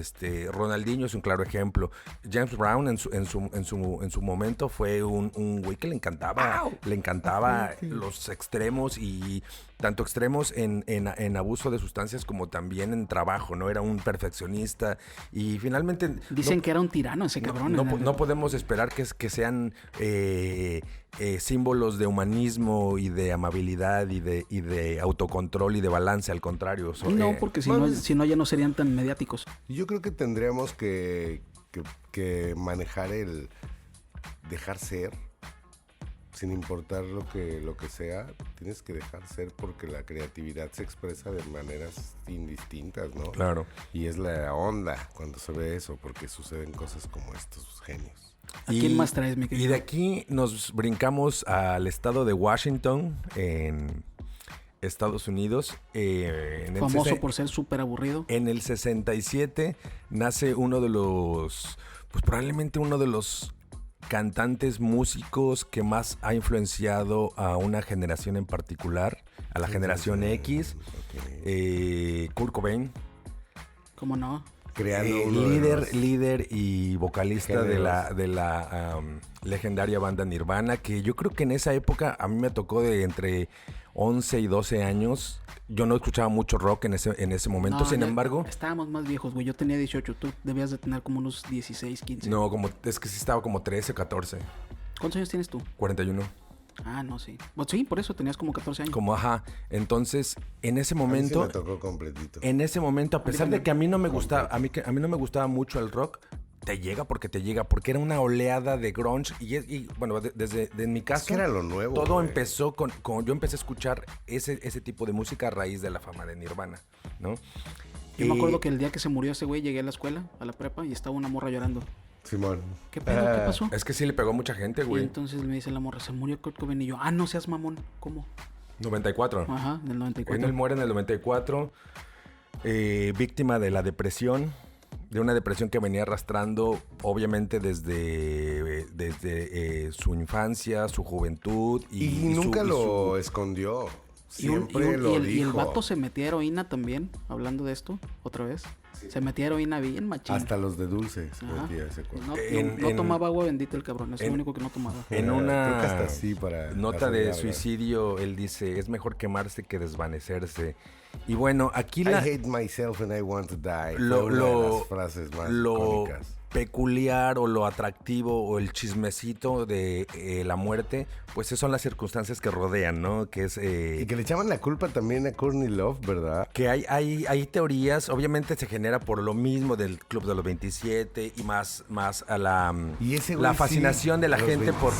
Ronaldinho es un claro ejemplo. James Brown en su momento fue un güey que le encantaba los extremos, y tanto extremos en abuso de sustancias como también en trabajo, ¿no? Era un perfeccionista y finalmente... Dicen que era un tirano ese cabrón. No podemos esperar que sean símbolos de humanismo y de amabilidad y de autocontrol y de balance, al contrario. No, porque si no ya no serían tan mediáticos. Yo creo que tendríamos que manejar el dejar ser. Sin importar lo que sea, tienes que dejar ser, porque la creatividad se expresa de maneras indistintas, ¿no? Claro. Y es la onda cuando se ve eso, porque suceden cosas como estos genios. ¿A quién más traes, mi querido? Y de aquí nos brincamos al estado de Washington, en Estados Unidos. Famoso por ser súper aburrido. En el 67 nace probablemente uno de los cantantes, músicos que más ha influenciado a una generación en particular, a la generación X, Kurt Cobain. ¿Cómo no? Creando líder y vocalista de la legendaria banda Nirvana, que yo creo que en esa época a mí me tocó de entre 11 y 12 años. Yo no escuchaba mucho rock en ese momento, sin embargo... Estábamos más viejos, güey. Yo tenía 18, tú debías de tener como unos 16, 15. No, es que sí estaba como 13, 14. ¿Cuántos años tienes tú? 41. Ah, no, sí. Pues sí, por eso tenías como 14 años. Entonces, en ese momento... A mí sí me tocó completito. En ese momento, a pesar de que a mí no me gustaba, a mí no me gustaba mucho el rock, te llega porque era una oleada de grunge y bueno, desde en mi caso, es que era lo nuevo. Todo güey. empezó con yo empecé a escuchar ese tipo de música a raíz de la fama de Nirvana, ¿no? Yo me acuerdo que el día que se murió ese güey, llegué a la escuela, a la prepa, y estaba una morra llorando. Simón. ¿Qué pedo? ¿Qué pasó? Es que sí le pegó a mucha gente, güey. Y entonces me dice la morra, se murió Kurt Cobain, y yo, no seas mamón, ¿cómo? 94. Ajá, en el 94. Él muere en el 94, víctima de la depresión. De una depresión que venía arrastrando, obviamente, desde su infancia, su juventud. Y nunca lo escondió. Siempre lo dijo. Y el vato se metía heroína también, hablando de esto, otra vez. Sí. Se metía heroína bien machín. Hasta los de dulce se metía ese cuento. No tomaba agua bendita el cabrón, es lo único que no tomaba. En una hasta así para nota de suicidio, él dice, es mejor quemarse que desvanecerse. Y bueno, aquí I hate myself and I want to die. Una de las frases más icónicas. Peculiar o lo atractivo o el chismecito de la muerte, pues esas son las circunstancias que rodean, ¿no? Que es y que le echaban la culpa también a Courtney Love, ¿verdad? Que hay teorías, obviamente se genera por lo mismo del Club de los 27 y más a la fascinación de la gente 27. por...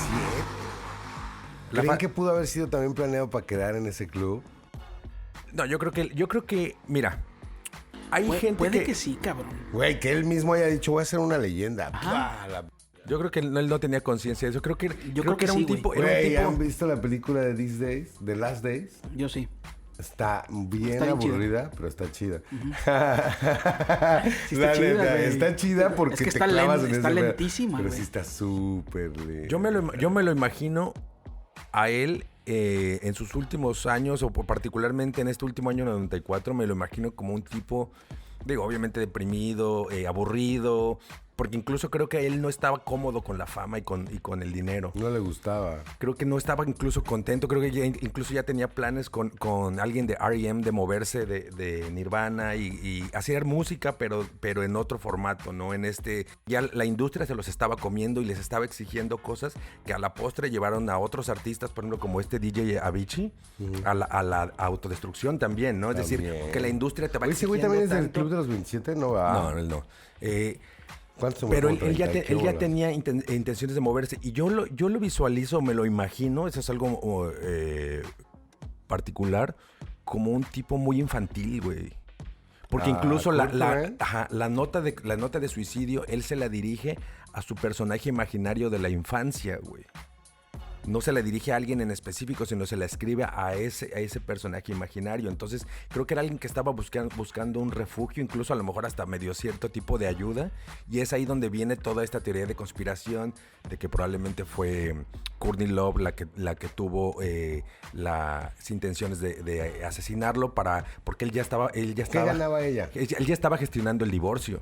¿Creen que pudo haber sido también planeado para quedar en ese club? No, yo creo que, mira, Hay gente puede que sí, cabrón. Güey, que él mismo haya dicho, voy a ser una leyenda. Yo creo que él no tenía conciencia de eso. Creo que era sí, un tipo... Güey, ¿han visto la película de These Days? The Last Days. Yo sí. Está bien aburrida, pero está chida. Sí está chida, güey. Está chida porque es que te clavas en está ese lentísima, pero güey. sí está súper lenta. Yo me lo imagino a él en sus últimos años, o particularmente en este último año 94, me lo imagino como un tipo, digo, obviamente deprimido, aburrido, porque incluso creo que él no estaba cómodo con la fama y con el dinero. No le gustaba. Creo que no estaba incluso contento, creo que incluso ya tenía planes con alguien de R.E.M. de moverse de Nirvana y hacer música, pero en otro formato, ¿no? En ya la industria se los estaba comiendo y les estaba exigiendo cosas que a la postre llevaron a otros artistas, por ejemplo, como este DJ Avicii, a la autodestrucción también, ¿no? Es decir, que la industria te va Oye, ese exigiendo güey también es del tanto. Club de los 27, ¿no? ¿Va? No, él no. Pero él ya tenía intenciones de moverse y yo lo visualizo, me lo imagino, eso es algo particular, como un tipo muy infantil, güey. Porque incluso la nota de suicidio, él se la dirige a su personaje imaginario de la infancia, güey. No se la dirige a alguien en específico, sino se la escribe a ese personaje imaginario. Entonces, creo que era alguien que estaba buscando un refugio, incluso a lo mejor hasta medio cierto tipo de ayuda. Y es ahí donde viene toda esta teoría de conspiración, de que probablemente fue Courtney Love la que tuvo las intenciones de asesinarlo porque él ya estaba... ¿Qué ganaba ella? Él ya estaba gestionando el divorcio.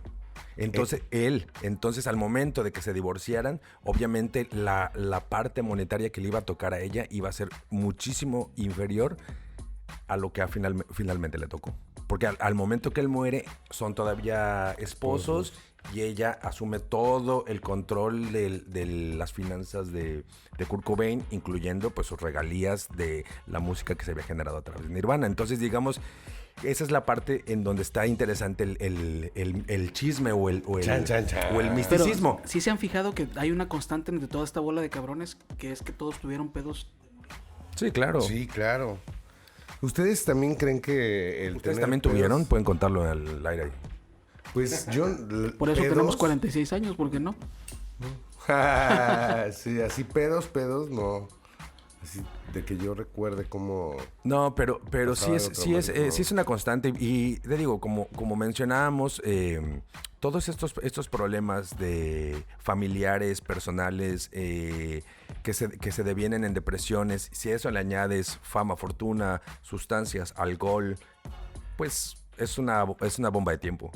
Entonces al momento de que se divorciaran, obviamente la parte monetaria que le iba a tocar a ella iba a ser muchísimo inferior a lo que finalmente le tocó. Porque al momento que él muere, son todavía esposos y ella asume todo el control de las finanzas de Kurt Cobain, incluyendo pues sus regalías de la música que se había generado a través de Nirvana. Entonces, digamos... Esa es la parte en donde está interesante el chisme o el misticismo. Pero, ¿sí se han fijado que hay una constante entre toda esta bola de cabrones, que es que todos tuvieron pedos? Sí, claro. Sí, claro. ¿Ustedes también creen que ¿Ustedes también tuvieron? Pueden contarlo al aire ahí. Pues yo... Por eso tenemos 46 años, ¿por qué no? Sí, así pedos, no. Así de que yo recuerde cómo... No, pero sí es una constante. Y te digo, como mencionábamos, todos estos problemas de familiares, personales, que se devienen en depresiones, si a eso le añades fama, fortuna, sustancias, alcohol, pues es una bomba de tiempo.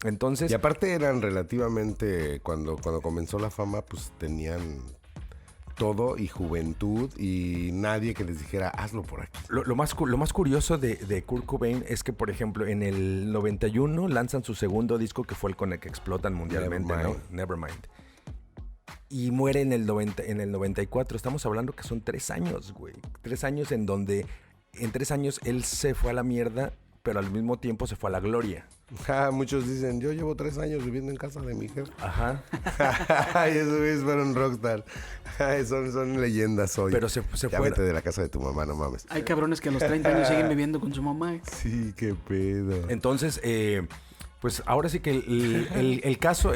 Entonces... Y aparte eran relativamente... Cuando comenzó la fama, pues tenían... todo y juventud y nadie que les dijera hazlo por aquí. Lo más curioso de Kurt Cobain es que, por ejemplo, en el 91 lanzan su segundo disco, que fue el con el que explotan mundialmente, ¿no? Nevermind. Y muere en el 94. Estamos hablando que son 3 años, güey. 3 años en donde en 3 años él se fue a la mierda, pero al mismo tiempo se fue a la gloria. Muchos dicen, yo llevo 3 años viviendo en casa de mi jefe. Ajá. Y esos güeyes fueron rockstar. Son leyendas hoy. Pero se ya fue. Vete de la casa de tu mamá, no mames. Hay cabrones que a los 30 años siguen viviendo con su mamá. Sí, qué pedo. Entonces, pues ahora sí que el caso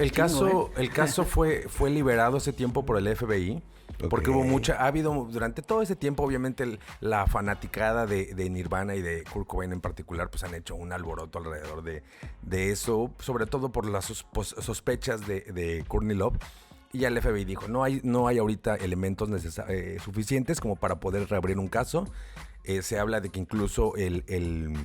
fue liberado hace tiempo por el FBI. Porque ha habido durante todo ese tiempo, obviamente, la fanaticada de Nirvana y de Kurt Cobain en particular, pues han hecho un alboroto alrededor de eso, sobre todo por las sospechas de Courtney Love. Y ya el FBI dijo, no hay ahorita elementos suficientes como para poder reabrir un caso. Se habla de que incluso el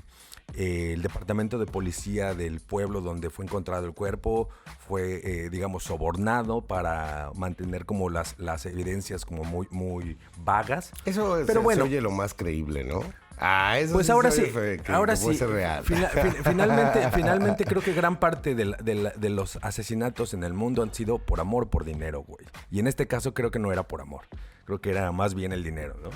departamento de policía del pueblo donde fue encontrado el cuerpo fue, digamos, sobornado para mantener como las evidencias como muy, muy vagas. Eso pero se oye lo más creíble, ¿no? Eso pues sí ahora sí, puede ser real. Finalmente creo que gran parte de los asesinatos en el mundo han sido por amor, por dinero, güey. Y en este caso creo que no era por amor. Creo que era más bien el dinero, ¿no?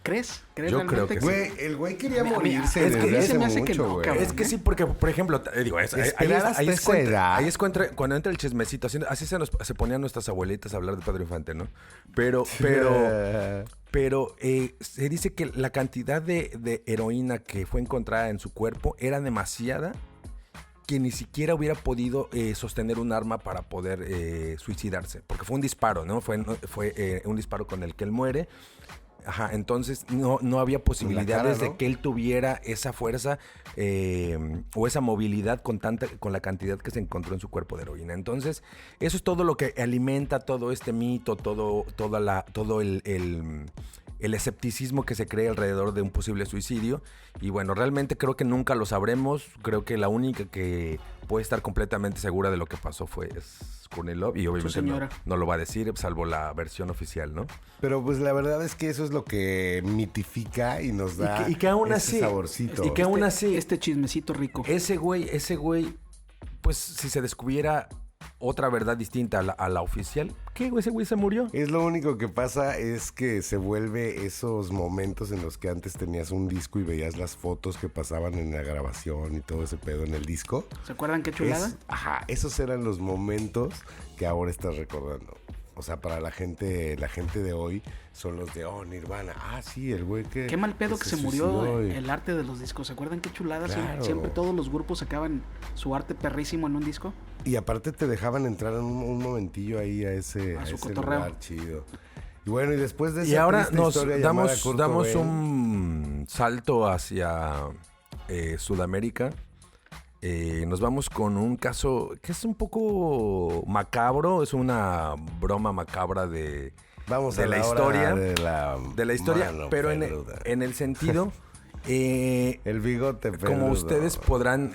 ¿Crees? Yo creo que güey, el güey quería morirse es que desde hace me hace mucho, que no, güey. cabrón. Es que sí, porque, por ejemplo, digo, ahí es cuando entra el chismecito. Así se ponían nuestras abuelitas a hablar de Pedro Infante, ¿no? Pero se dice que la cantidad de heroína que fue encontrada en su cuerpo era demasiada que ni siquiera hubiera podido sostener un arma para poder suicidarse, porque fue un disparo, ¿no? Fue un disparo con el que él muere. Ajá, entonces no había posibilidades cara, ¿no? de que él tuviera esa fuerza o esa movilidad con la cantidad que se encontró en su cuerpo de heroína. Entonces, eso es todo lo que alimenta todo este mito, todo el escepticismo que se crea alrededor de un posible suicidio. Y bueno, realmente creo que nunca lo sabremos. Creo que la única que puede estar completamente segura de lo que pasó es Courtney Love, y obviamente no lo va a decir, salvo la versión oficial, ¿no? Pero pues la verdad es que eso es lo que mitifica y nos da y que aún ese así, saborcito. Y que aún así... Este chismecito rico. Ese güey, pues si se descubriera otra verdad distinta a la oficial, ¿qué, güey? Ese güey se murió. Es lo único que pasa, es que se vuelve esos momentos en los que antes tenías un disco y veías las fotos que pasaban en la grabación y todo ese pedo en el disco. ¿Se acuerdan qué chulada? Esos eran los momentos que ahora estás recordando. O sea, para la gente de hoy son los de, Nirvana. Ah, sí, el güey que... Qué mal pedo que se murió el arte de los discos. ¿Se acuerdan qué chulada? Claro. Siempre todos los grupos sacaban su arte perrísimo en un disco. Y aparte te dejaban entrar en un momentillo ahí a ese lugar chido. Y bueno, y después de esa y ahora nos damos un salto hacia Sudamérica. Nos vamos con un caso que es un poco macabro, es una broma macabra de la historia, pero en el sentido el bigote peludo. Como ustedes podrán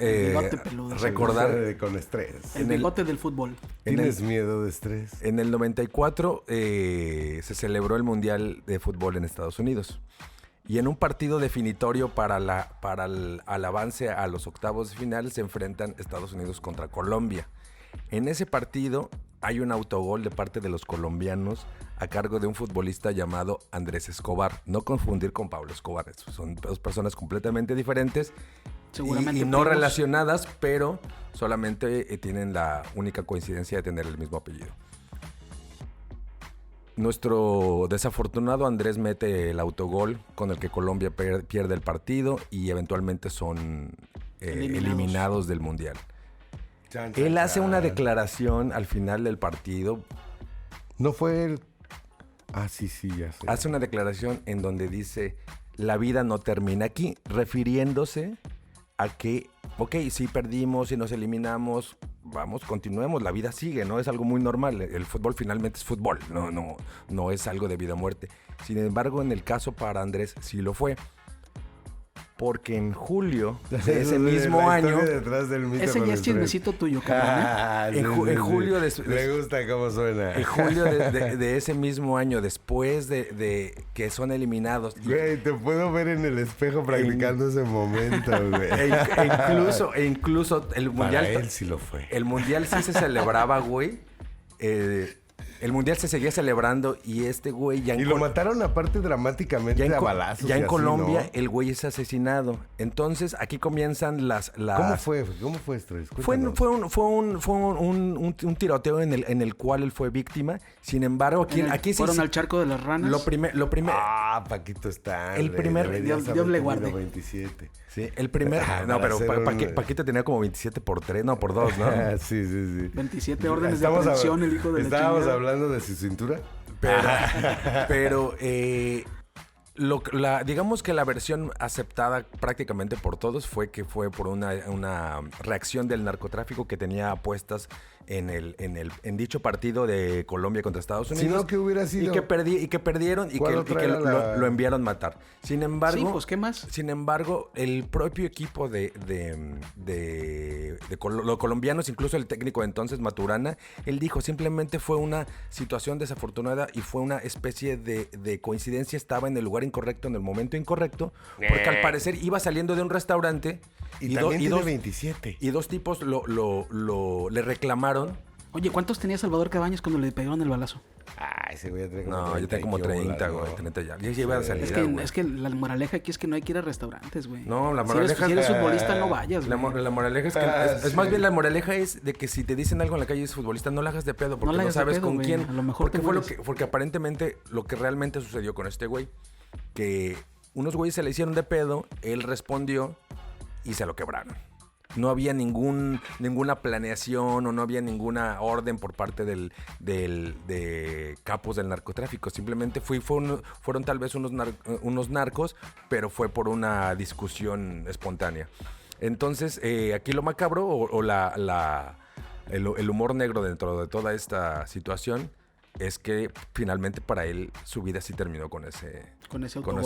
recordar, con estrés. El bigote del fútbol. ¿Tienes miedo de estrés? En el 94 se celebró el Mundial de Fútbol en Estados Unidos. Y en un partido definitorio para el avance a los octavos de final se enfrentan Estados Unidos contra Colombia. En ese partido hay un autogol de parte de los colombianos a cargo de un futbolista llamado Andrés Escobar. No confundir con Pablo Escobar. Son dos personas completamente diferentes y no relacionadas, pero solamente tienen la única coincidencia de tener el mismo apellido. Nuestro desafortunado Andrés mete el autogol con el que Colombia pierde el partido y eventualmente son eliminados del Mundial. Él hace una declaración al final del partido. ¿No fue él? Ah, sí, ya sé. Hace una declaración en donde dice, la vida no termina aquí, refiriéndose a que, sí perdimos y nos eliminamos, vamos, continuemos, la vida sigue, ¿no? Es algo muy normal, el fútbol finalmente es fútbol, no es algo de vida o muerte. Sin embargo, en el caso para Andrés sí lo fue. Porque en julio de ese mismo año... Ese ya es chismecito tuyo, cabrón. En julio me gusta cómo suena. En julio de ese mismo año, después de que son eliminados... Güey, te puedo ver en el espejo practicando ese momento, güey. E incluso el Mundial... Para él sí lo fue. El Mundial sí se celebraba, güey. El Mundial se seguía celebrando y este güey ya... Y lo mataron aparte dramáticamente a balazos. Ya en Colombia, ¿no? El güey es asesinado. Entonces, aquí comienzan las... ¿Cómo fue esto? Fue un tiroteo en el cual él fue víctima. Sin embargo, aquí ¿Fueron al charco de las ranas? Lo primero... Paquito está... El primer... Dios le guarde. 27. Sí, el primer... No, pero Paquito tenía como 27 por 3, no, por 2, ¿no? Sí. 27 órdenes de aprehensión, el hijo de la chingada. Estábamos hablando de su cintura. Pero digamos que la versión aceptada prácticamente por todos fue que fue por una reacción del narcotráfico que tenía apuestas en dicho partido de Colombia contra Estados Unidos. Si no, ¿qué hubiera sido? Y que perdieron y que lo enviaron matar. Sin embargo... Sí, pues, ¿qué más? Sin embargo, el propio equipo de los colombianos, incluso el técnico de entonces, Maturana, él dijo, simplemente fue una situación desafortunada y fue una especie de coincidencia. Estaba en el lugar incorrecto, en el momento incorrecto, porque al parecer iba saliendo de un restaurante y también tiene 27. Y dos tipos le reclamaron. Oye, ¿cuántos tenía Salvador Cabañas cuando le pegaron el balazo? Ese güey ya tenía como 30. No, yo tengo como 30, güey. 30 ya. Ya iba a salir, es que la moraleja aquí es que no hay que ir a restaurantes, güey. No, la moraleja... Si eres futbolista, no vayas, güey. La moraleja es que... es más bien la moraleja es de que si te dicen algo en la calle y es futbolista, no la hagas de pedo porque no sabes con quién. A lo mejor porque aparentemente lo que realmente sucedió con este güey, que unos güeyes se le hicieron de pedo, él respondió y se lo quebraron. no había ninguna planeación o no había ninguna orden por parte de capos del narcotráfico. Simplemente fueron tal vez unos narcos, pero fue por una discusión espontánea. Entonces, aquí lo macabro o el humor negro dentro de toda esta situación es que finalmente para él su vida sí terminó con ese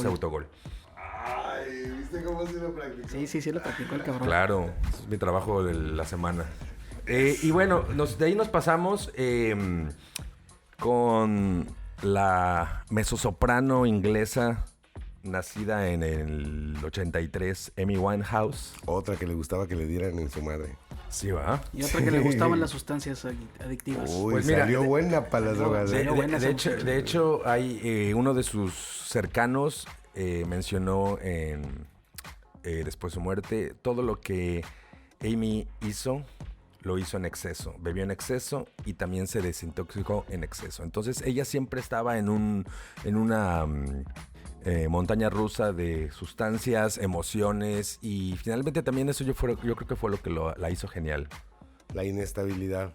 autogol. Ay, ¿viste cómo se lo practicó? Sí lo practicó el cabrón. Claro, es mi trabajo de la semana. Y bueno, de ahí nos pasamos con la mezzosoprano inglesa nacida en el 83, Amy Winehouse. Otra que le gustaba que le dieran en su madre. Sí, ¿va? Y otra que le gustaban las sustancias adictivas. Uy, Pues mira, salió buena para las drogas. De hecho, hay uno de sus cercanos mencionó después de su muerte, todo lo que Amy hizo, lo hizo en exceso. Bebió en exceso y también se desintoxicó en exceso. Entonces ella siempre estaba en una montaña rusa de sustancias, emociones, y finalmente también eso yo creo que fue lo que la hizo genial. La inestabilidad.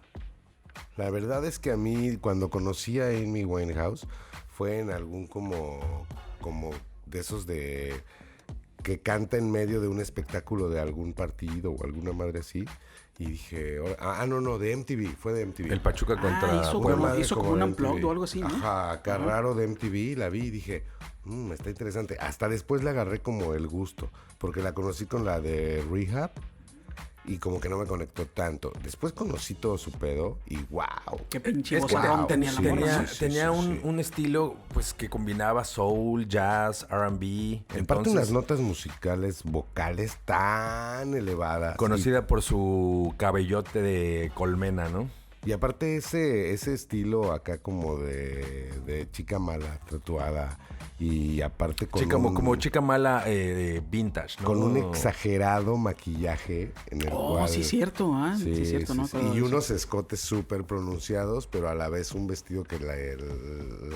La verdad es que a mí, cuando conocí a Amy Winehouse, fue en algún como de esos de que canta en medio de un espectáculo de algún partido o alguna madre así. Y dije, no, de MTV, fue de MTV. El Pachuca contra hizo como un unplugged o algo así, ¿no? Ajá, acá raro de MTV, la vi y dije, está interesante. Hasta después le agarré como el gusto, porque la conocí con la de Rehab y como que no me conectó tanto. Después conocí todo su pedo y wow. Qué pinche voz tenía un estilo pues que combinaba soul, jazz, R&B. Aparte unas notas musicales, vocales tan elevadas. Conocida por su cabellote de colmena, ¿no? Y aparte ese estilo acá como de chica mala, tatuada. Y aparte como chica mala vintage, ¿no? Con un exagerado maquillaje en el cual... sí, cierto, sí, cierto, ¿no? Sí. Y unos escotes súper pronunciados, pero a la vez un vestido que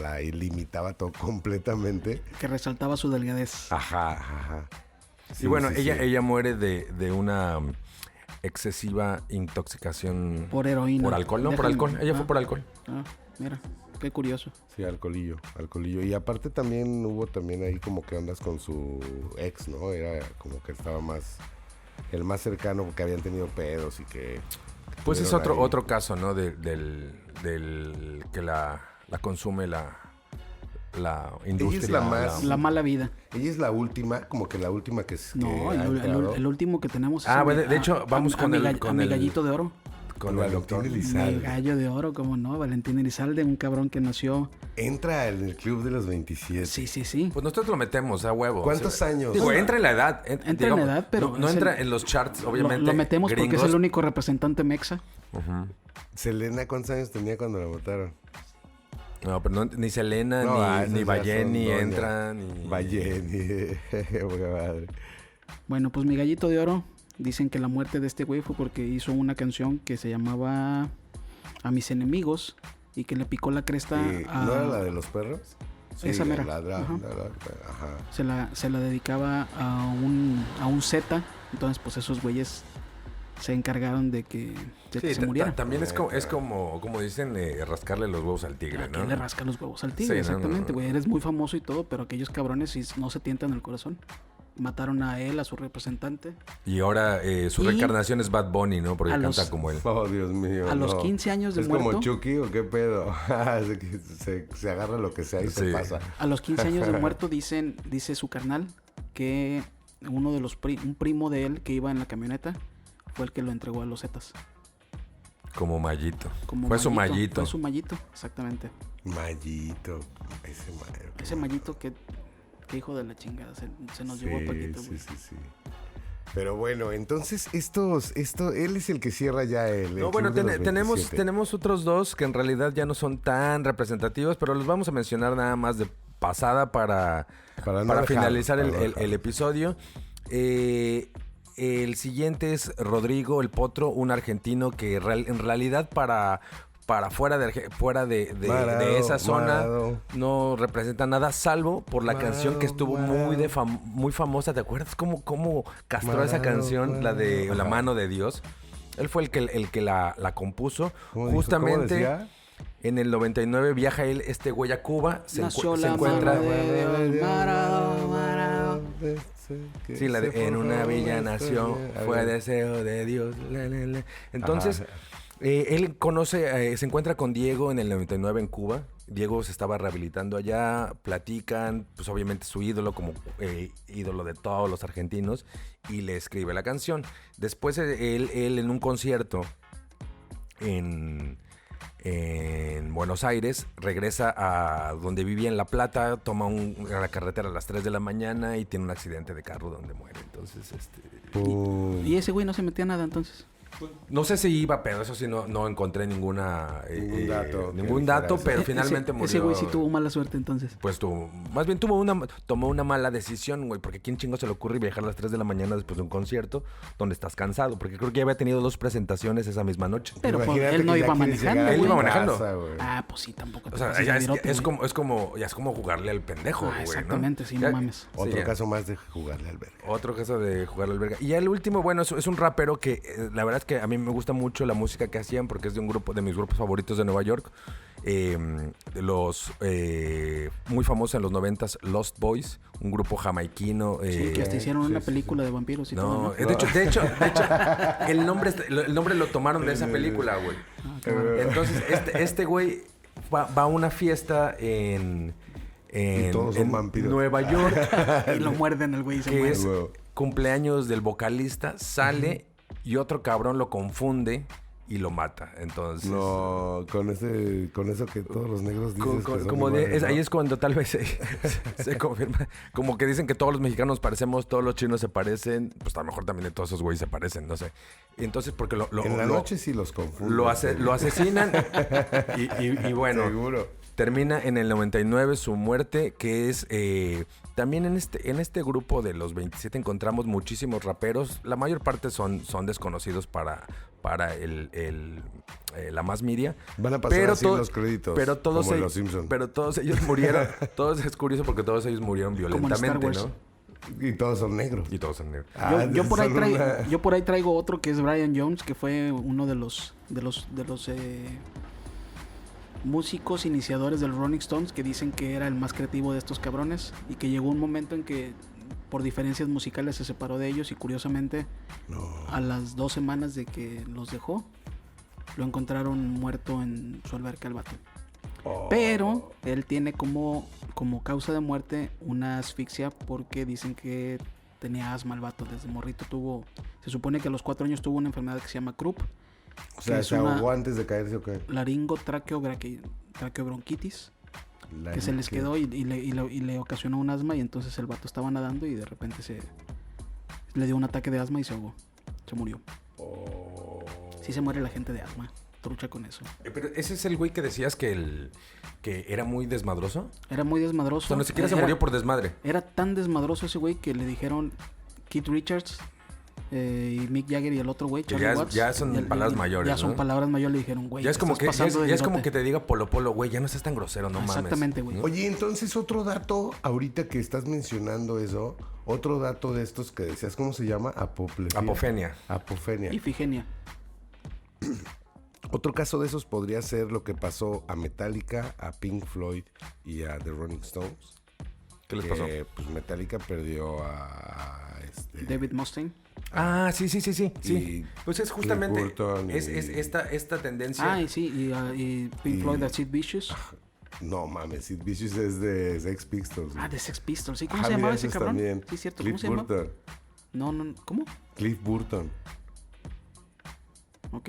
la ilimitaba todo completamente. Que resaltaba su delgadez. Ajá. Sí, y bueno, ella muere de una excesiva intoxicación... Por heroína. Por alcohol, ¿no? Por alcohol. Ella fue por alcohol. Mira. Qué curioso. Sí, alcoholillo. Y aparte también hubo ahí como que andas con su ex, ¿no? Era como que estaba el más cercano porque habían tenido pedos y que... Pues es otro caso, ¿no? Del que la consume la industria. Ella es la mala vida. Ella es la última, como que la última que es... No, el último que tenemos es... Bueno, de hecho, vamos con el gallito de oro. Con Valentín Elizalde. El gallo de oro, ¿cómo no? Valentín Elizalde, un cabrón que nació... Entra en el club de los 27. Sí. Pues nosotros lo metemos a huevo. ¿Cuántos años? Digo, entra en la edad. Entra en la edad, pero... No entra en los charts, obviamente. Lo metemos gringos. porque es el único representante mexa. Uh-huh. Selena, ¿cuántos años tenía cuando la votaron? No, pero ni Selena, ni Balleni entran. Balleni. Madre. Bueno, pues mi gallito de oro... Dicen que la muerte de este güey fue porque hizo una canción que se llamaba A mis enemigos y que le picó la cresta a... ¿No era la de los perros? Sí, esa mera. Ajá. Se la dedicaba a un Z. Entonces, pues esos güeyes se encargaron de que se muriera. También es como dicen, rascarle los huevos al tigre, ¿no? ¿Quién le rasca los huevos al tigre? Sí, exactamente, güey. Eres muy famoso y todo, pero aquellos cabrones no se tientan el corazón. Mataron a él, a su representante. Y ahora su reencarnación es Bad Bunny, ¿no? Porque canta como él. Oh, Dios mío. A los 15 años de muerto. ¿Es como Chucky o qué pedo? se agarra lo que sea y se pasa. A los 15 años de muerto dice su carnal que uno de un primo de él que iba en la camioneta fue el que lo entregó a los Zetas. Como Mallito. Fue su Mallito, exactamente. Mallito. Ese Mallito que hijo de la chingada, se nos llevó a Paquito. Sí. Pero bueno, entonces él es el que cierra ya el... No, bueno, tenemos otros dos que en realidad ya no son tan representativos, pero los vamos a mencionar nada más de pasada para finalizar el episodio. El siguiente es Rodrigo El Potro, un argentino que en realidad para para fuera de esa zona no representa nada, salvo por la canción que estuvo muy famosa. ¿Te acuerdas cómo castró esa canción, la de La Mano de Dios? Él fue el que la compuso. Justamente en el 99 viaja él, este güey, a Cuba. Se encuentra... Sí, la de En una villa nació, fue deseo de Dios. Entonces, él se encuentra con Diego en el 99 en Cuba. Diego se estaba rehabilitando allá, platican, pues obviamente su ídolo como ídolo de todos los argentinos, y le escribe la canción. Después él en un concierto en Buenos Aires, regresa a donde vivía en La Plata, toma la carretera a las 3 de la mañana y tiene un accidente de carro donde muere. Entonces, ¿Y ese güey no se metía nada entonces? No sé si iba, pero eso sí no encontré ningún dato, pero finalmente murió. Ese güey sí tuvo mala suerte entonces. Pues más bien tomó una mala decisión, güey, porque ¿quién chingo se le ocurre viajar a las 3 de la mañana después de un concierto donde estás cansado? Porque creo que ya había tenido 2 presentaciones esa misma noche. Pero él no iba manejando. Él iba manejando. Pues sí, tampoco. O sea, ya es como jugarle al pendejo, güey, exactamente, ¿no? Sí, no mames. Otro caso más de jugarle al verga. Otro caso de jugarle al verga. Y el último, bueno, es un rapero que la verdad es que a mí me gusta mucho la música que hacían porque es de un grupo de mis grupos favoritos de Nueva York. Muy famosos en los 90s, Lost Boys, un grupo jamaiquino. Sí, que hasta hicieron una película de vampiros y todo, ¿no? De hecho, el nombre lo tomaron de esa película, güey. Entonces, este güey va a una fiesta en Nueva York. Y lo muerden el güey y se muere. Es cumpleaños del vocalista, sale y otro cabrón lo confunde y lo mata. Entonces, no, con eso que todos los negros dicen. Ahí es cuando tal vez se confirma. Como que dicen que todos los mexicanos parecemos, todos los chinos se parecen, pues a lo mejor también de todos esos güeyes se parecen, no sé. Entonces, porque en la noche sí los confunden. Lo asesinan y bueno. Seguro. Termina en el 99 su muerte, que es... también en este grupo de los 27 encontramos muchísimos raperos. La mayor parte son desconocidos para la más media. Van a pasar así los créditos, como los Simpsons. Pero todos ellos murieron. Es curioso porque todos ellos murieron violentamente, ¿no? Y todos son negros. Yo por ahí traigo otro que es Brian Jones, que fue uno de los músicos iniciadores del Rolling Stones, que dicen que era el más creativo de estos cabrones y que llegó un momento en que por diferencias musicales se separó de ellos y curiosamente a las 2 semanas de que los dejó lo encontraron muerto en su alberca el vato. Pero él tiene como causa de muerte una asfixia porque dicen que tenía asma el vato desde morrito. Se supone que a los 4 años tuvo una enfermedad que se llama Croup. O sea, ¿se ahogó antes de caerse o qué? Traqueobronquitis, que se les quedó y le ocasionó un asma, y entonces el vato estaba nadando y de repente le dio un ataque de asma y se ahogó. Se murió. Sí se muere la gente de asma. Trucha con eso. Pero ese es el güey que decías que era muy desmadroso. Era muy desmadroso. O sea, ni siquiera se murió por desmadre. Era tan desmadroso ese güey que le dijeron Keith Richards y Mick Jagger y el otro güey, Charlie Watts. Ya son palabras mayores, ya son palabras mayores, le dijeron, güey. Ya es como que te diga Polo, güey, ya no seas tan grosero, no mames. Exactamente, güey. Oye, entonces otro dato, ahorita que estás mencionando eso, otro dato de estos que decías, ¿cómo se llama? Apofenia. Ifigenia. Otro caso de esos podría ser lo que pasó a Metallica, a Pink Floyd y a The Rolling Stones. ¿Qué les pasó? Pues Metallica perdió a David Mustaine. Ah, sí. Pues es justamente esta tendencia. Y Pink Floyd, a Sid Vicious. No mames, Sid Vicious es de Sex Pistols. De Sex Pistols. ¿Sí? ¿Cómo se llamaba ese cabrón? También. Sí, cierto. Cliff ¿Cómo se llama? Burton. No, ¿cómo? Cliff Burton. Ok.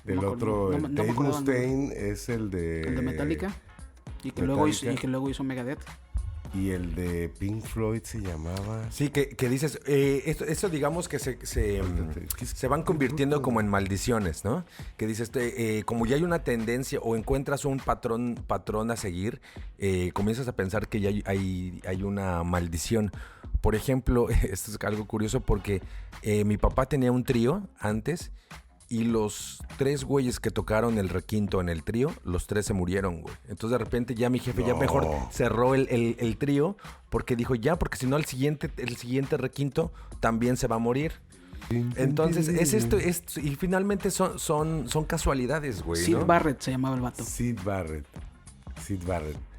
El otro, Dave Mustaine es el de Metallica. Y que luego hizo Megadeth. Y el de Pink Floyd se llamaba... Sí, que dices... esto digamos que se van convirtiendo como en maldiciones, ¿no? Que dices, como ya hay una tendencia o encuentras un patrón a seguir, comienzas a pensar que ya hay una maldición. Por ejemplo, esto es algo curioso porque mi papá tenía un trío antes Y los 3 güeyes que tocaron el requinto en el trío, los 3 se murieron, güey. Entonces de repente ya mi jefe ya mejor cerró el trío porque dijo porque si no el siguiente requinto también se va a morir. Entonces es esto y finalmente son casualidades, güey. Sid Barrett se llamaba el vato. Sid Barrett.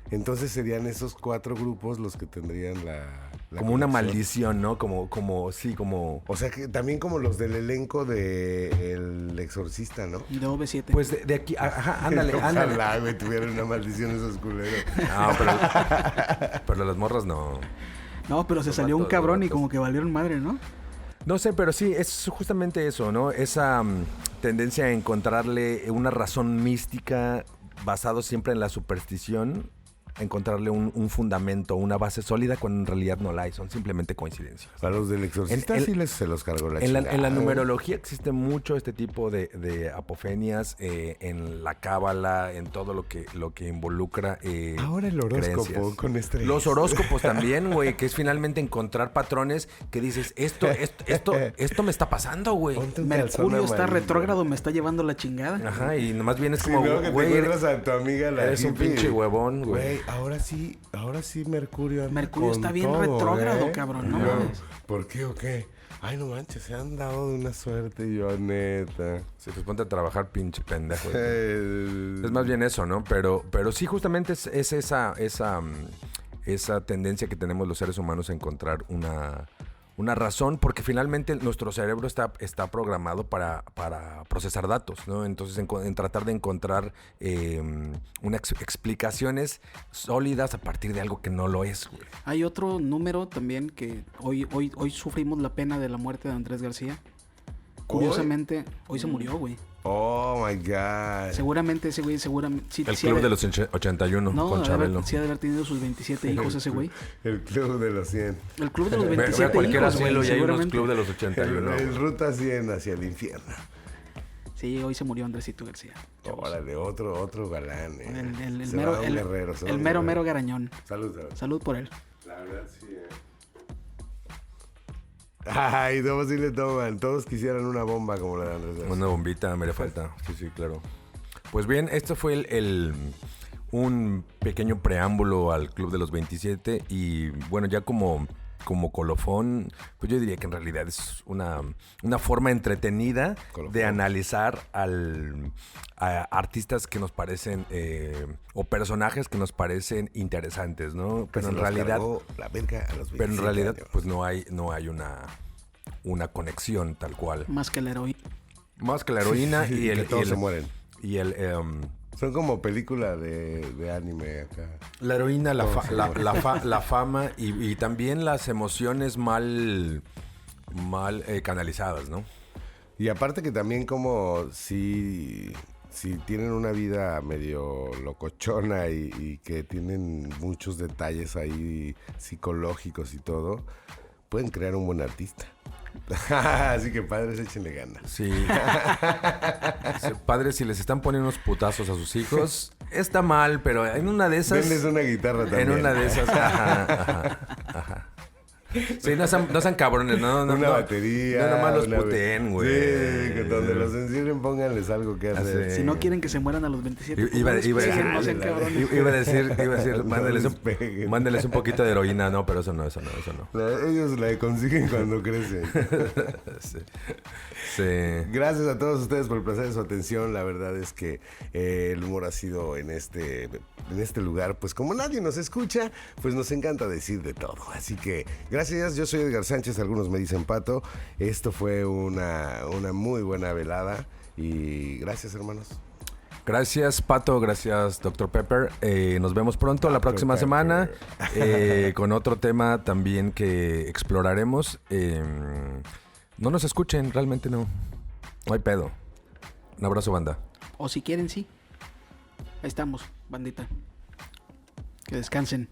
Entonces serían esos 4 grupos los que tendrían la como una maldición, ¿no? Como. O sea, que también como los del elenco de El Exorcista, ¿no? De OV7. Pues de aquí, ándale. Ojalá, güey, tuvieran una maldición esos culeros. No, pero las morras no. No, pero se salió un cabrón y como que valieron madre, ¿no? No sé, pero sí, es justamente eso, ¿no? Esa tendencia a encontrarle una razón mística basado siempre en la superstición, encontrarle un fundamento, una base sólida, cuando en realidad no la hay, son simplemente coincidencias. Para los del Exorcista sí se los cargó la chingada. En la numerología existe mucho este tipo de apofenias, en la cábala, en todo lo que involucra ahora el horóscopo creencias. Con estrellas. Los horóscopos también, güey, que es finalmente encontrar patrones que dices, esto me está pasando, güey. Mercurio está retrógrado, me está llevando la chingada. Ajá, y nomás vienes Sí, como, no, güey, te encuentras a tu amiga la eres un hippie. pinche huevón, güey. Ahora sí Mercurio anda Mercurio con está bien todo, retrógrado, cabrón, no mames. ¿Por qué o qué? Ay, no manches, se han dado de una suerte, yo, neta. Sí, pues ponte a trabajar, pinche pendejo. Es más bien eso, ¿no? Pero sí, justamente es esa tendencia que tenemos los seres humanos a encontrar una razón, porque finalmente nuestro cerebro está programado para procesar datos, ¿no? Entonces, en tratar de encontrar explicaciones sólidas a partir de algo que no lo es, güey. Hay otro número también que hoy sufrimos la pena de la muerte de Andrés García. Curiosamente, hoy se murió, güey. Oh, my God. Seguramente ese güey, sí, El club de los 81 con Chabelo. Sí ha de haber tenido sus 27 hijos ese güey. El club de los 100. El club de los 27 cualquier hijos, abuelo güey, y hay unos seguramente. club de los 81. El ruta 100 hacia el infierno. Sí, hoy se murió Andresito García. Órale, otro galán. El Se mero, va un guerrero. el mero garañón. Salud. Salud por él. La verdad, sí, Ay, todos sí le toman. Todos quisieran una bomba como la de Andrés García. Una bombita me le falta. Sí, claro. Pues bien, esto fue un pequeño preámbulo al Club de los 27 y bueno, ya como colofón, pues yo diría que en realidad es una forma entretenida de analizar a artistas que nos parecen o personajes que nos parecen interesantes, ¿no? Pero en realidad la verga a los 27 pero en realidad años. pues no hay una conexión tal cual. Más que la heroína. Más que la heroína y todos se mueren. Y son como película de anime acá. La heroína, la fama y también las emociones mal canalizadas, ¿no? Y aparte que también como si tienen una vida medio locochona y que tienen muchos detalles ahí psicológicos y todo, pueden crear un buen artista. Así que padres, échenle ganas. Sí. Padres, si les están poniendo unos putazos a sus hijos, está mal, pero en una de esas... Denles una guitarra también. En una de esas, ajá. Sí, no sean cabrones, no. Una batería. No nomás los puteen, güey. Sí, que donde los encierren pónganles algo que hacer. Si no quieren que se mueran a los 27, iba a decir, mándeles un poquito de heroína, no, pero eso no. Ellos la consiguen cuando crecen. Sí. Gracias a todos ustedes por el placer de su atención. La verdad es que el humor ha sido en este lugar, pues como nadie nos escucha, pues nos encanta decir de todo. Así que gracias, yo soy Edgar Sánchez, algunos me dicen Pato. Esto fue una muy buena velada y gracias, hermanos. Gracias, Pato. Gracias, Dr. Pepper. Nos vemos pronto la próxima semana con otro tema también que exploraremos. No nos escuchen, realmente no. No hay pedo. Un abrazo, banda. O si quieren, sí. Ahí estamos, bandita. Que descansen.